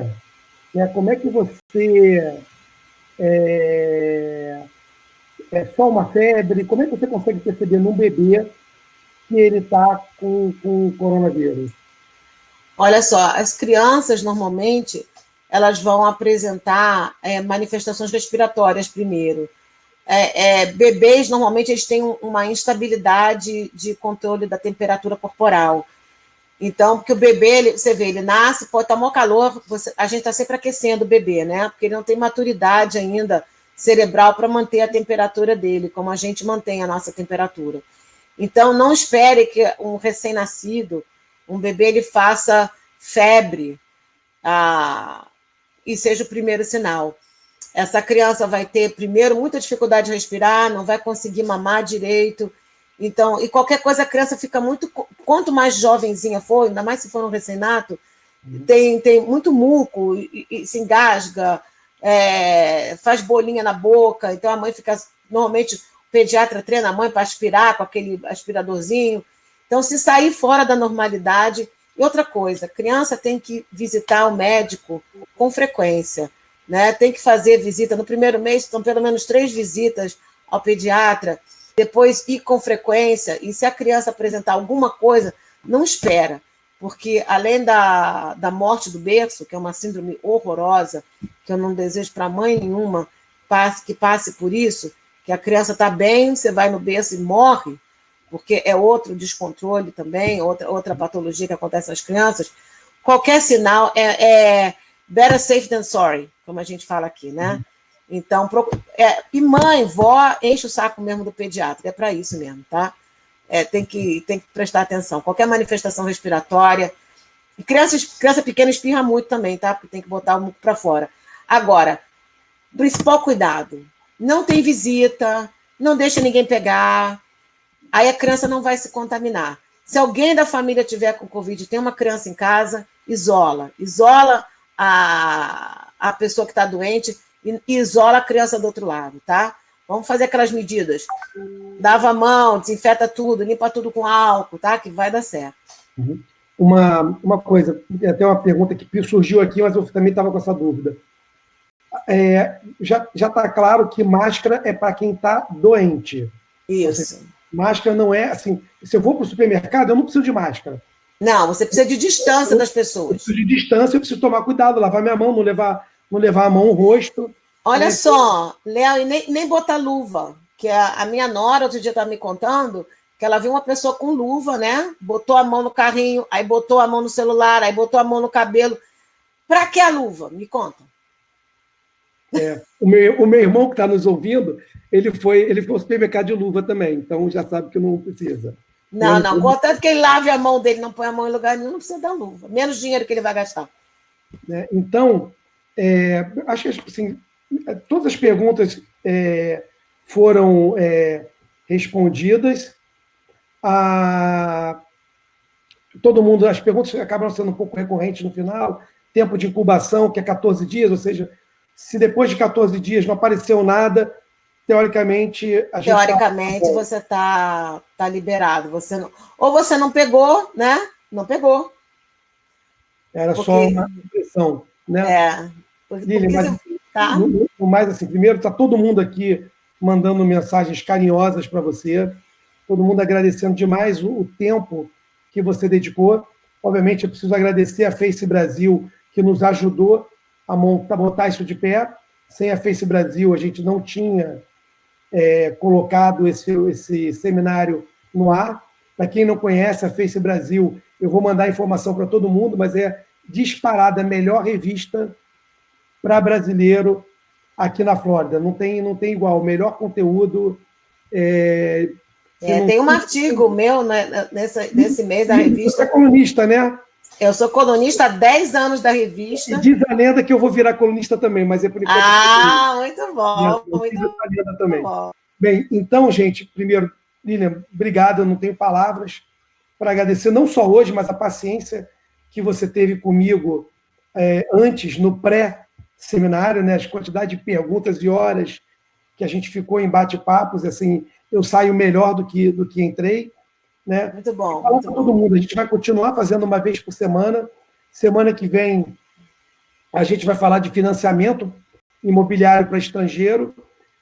Né? Como é que você é só uma febre? Como é que você consegue perceber num bebê que ele está com coronavírus? Olha só, as crianças normalmente elas vão apresentar manifestações respiratórias primeiro. Bebês normalmente eles têm uma instabilidade de controle da temperatura corporal. Então, porque o bebê, você vê, ele nasce, pode estar maior calor, a gente está sempre aquecendo o bebê, né? Porque ele não tem maturidade ainda cerebral para manter a temperatura dele, como a gente mantém a nossa temperatura. Então, não espere que um recém-nascido, um bebê, ele faça febre e seja o primeiro sinal. Essa criança vai ter, primeiro, muita dificuldade de respirar, não vai conseguir mamar direito. Então, e qualquer coisa, a criança fica muito. Quanto mais jovenzinha for, ainda mais se for um recém-nato, tem muito muco e se engasga, faz bolinha na boca. Então, a mãe fica. Normalmente, o pediatra treina a mãe para aspirar com aquele aspiradorzinho. Então, se sair fora da normalidade. E outra coisa, a criança tem que visitar o médico com frequência. Né? Tem que fazer visita. No primeiro mês, são pelo menos 3 visitas ao pediatra. Depois ir com frequência, e se a criança apresentar alguma coisa, não espera, porque além da morte do berço, que é uma síndrome horrorosa, que eu não desejo para mãe nenhuma que passe por isso, que a criança está bem, você vai no berço e morre, porque é outro descontrole também, outra patologia que acontece nas crianças, qualquer sinal é better safe than sorry, como a gente fala aqui, né? Então, e mãe, vó, enche o saco mesmo do pediatra, é para isso mesmo, tá? Tem que prestar atenção. Qualquer manifestação respiratória. E criança pequena espirra muito também, tá? Porque tem que botar o muco para fora. Agora, principal cuidado: não tem visita, não deixa ninguém pegar, aí a criança não vai se contaminar. Se alguém da família tiver com Covid e tem uma criança em casa, isola a pessoa que está doente e isola a criança do outro lado, tá? Vamos fazer aquelas medidas. Lava a mão, desinfeta tudo, limpa tudo com álcool, tá? Que vai dar certo. Uhum. Uma coisa, até uma pergunta que surgiu aqui, mas eu também estava com essa dúvida. Já está claro que máscara é para quem está doente. Isso. Seja, máscara não é assim. Se eu vou para o supermercado, eu não preciso de máscara. Não, você precisa de distância das pessoas. Eu preciso de distância, eu preciso tomar cuidado, lavar minha mão, não levar a mão no rosto. Olha só, Léo, e nem botar luva, que a minha nora outro dia estava me contando que ela viu uma pessoa com luva, né? Botou a mão no carrinho, aí botou a mão no celular, aí botou a mão no cabelo. Para que a luva? Me conta. O meu irmão que está nos ouvindo, ele foi ao supermercado de luva também, então já sabe que não precisa. Não, contanto que ele lave a mão dele, não põe a mão em lugar nenhum, não precisa da luva. Menos dinheiro que ele vai gastar. Então, acho que assim, todas as perguntas foram respondidas. Todo mundo, as perguntas acabam sendo um pouco recorrentes no final. Tempo de incubação, que é 14 dias, ou seja, se depois de 14 dias não apareceu nada, teoricamente você está liberado. Ou você não pegou, né? Não pegou. Era só uma impressão, né? Lilian, mas assim, primeiro está todo mundo aqui mandando mensagens carinhosas para você, todo mundo agradecendo demais o tempo que você dedicou. Obviamente, eu preciso agradecer a Face Brasil, que nos ajudou a botar isso de pé. Sem a Face Brasil, a gente não tinha colocado esse seminário no ar. Para quem não conhece a Face Brasil, eu vou mandar informação para todo mundo, mas é disparada a melhor revista para brasileiro aqui na Flórida. Não tem igual. O melhor conteúdo, Tem um artigo meu, né, nesse mês da revista. Você é colunista, né? Eu sou colunista há 10 anos da revista. E diz a lenda que eu vou virar colunista também, mas é por enquanto. Muito bom. Muito bom. Bem, então, gente, primeiro, Lilian, obrigado. Eu não tenho palavras para agradecer, não só hoje, mas a paciência que você teve comigo antes, no pré-seminário, né? As quantidades de perguntas e horas que a gente ficou em bate-papos, assim, eu saio melhor do que entrei. Né? Muito bom. Falar para todo mundo, a gente vai continuar fazendo uma vez por semana. Semana que vem a gente vai falar de financiamento imobiliário para estrangeiro.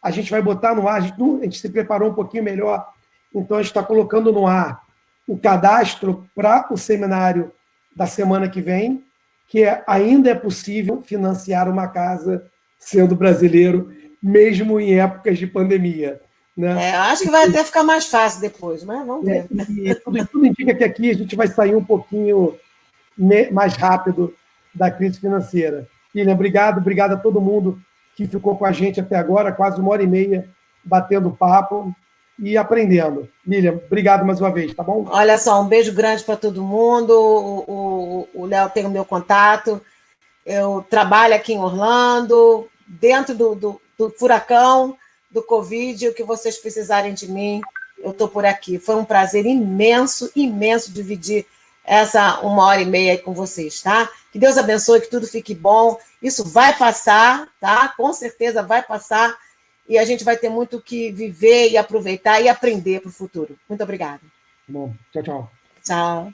A gente vai botar no ar, a gente se preparou um pouquinho melhor, então a gente está colocando no ar o cadastro para o seminário da semana que vem, que ainda é possível financiar uma casa sendo brasileiro, mesmo em épocas de pandemia. Né? Eu acho que vai até ficar mais fácil depois, mas vamos ver. E tudo indica que aqui a gente vai sair um pouquinho mais rápido da crise financeira. Lilian, obrigado a todo mundo que ficou com a gente até agora, quase 1h30 batendo papo e aprendendo. Lilian, obrigado mais uma vez, tá bom? Olha só, um beijo grande para todo mundo. O Léo tem o meu contato. Eu trabalho aqui em Orlando, dentro do furacão do Covid, o que vocês precisarem de mim, eu estou por aqui. Foi um prazer imenso dividir essa 1h30 aí com vocês, tá? Que Deus abençoe, que tudo fique bom. Isso vai passar, tá? Com certeza vai passar e a gente vai ter muito que viver e aproveitar e aprender para o futuro. Muito obrigada. Bom, tchau. Tchau.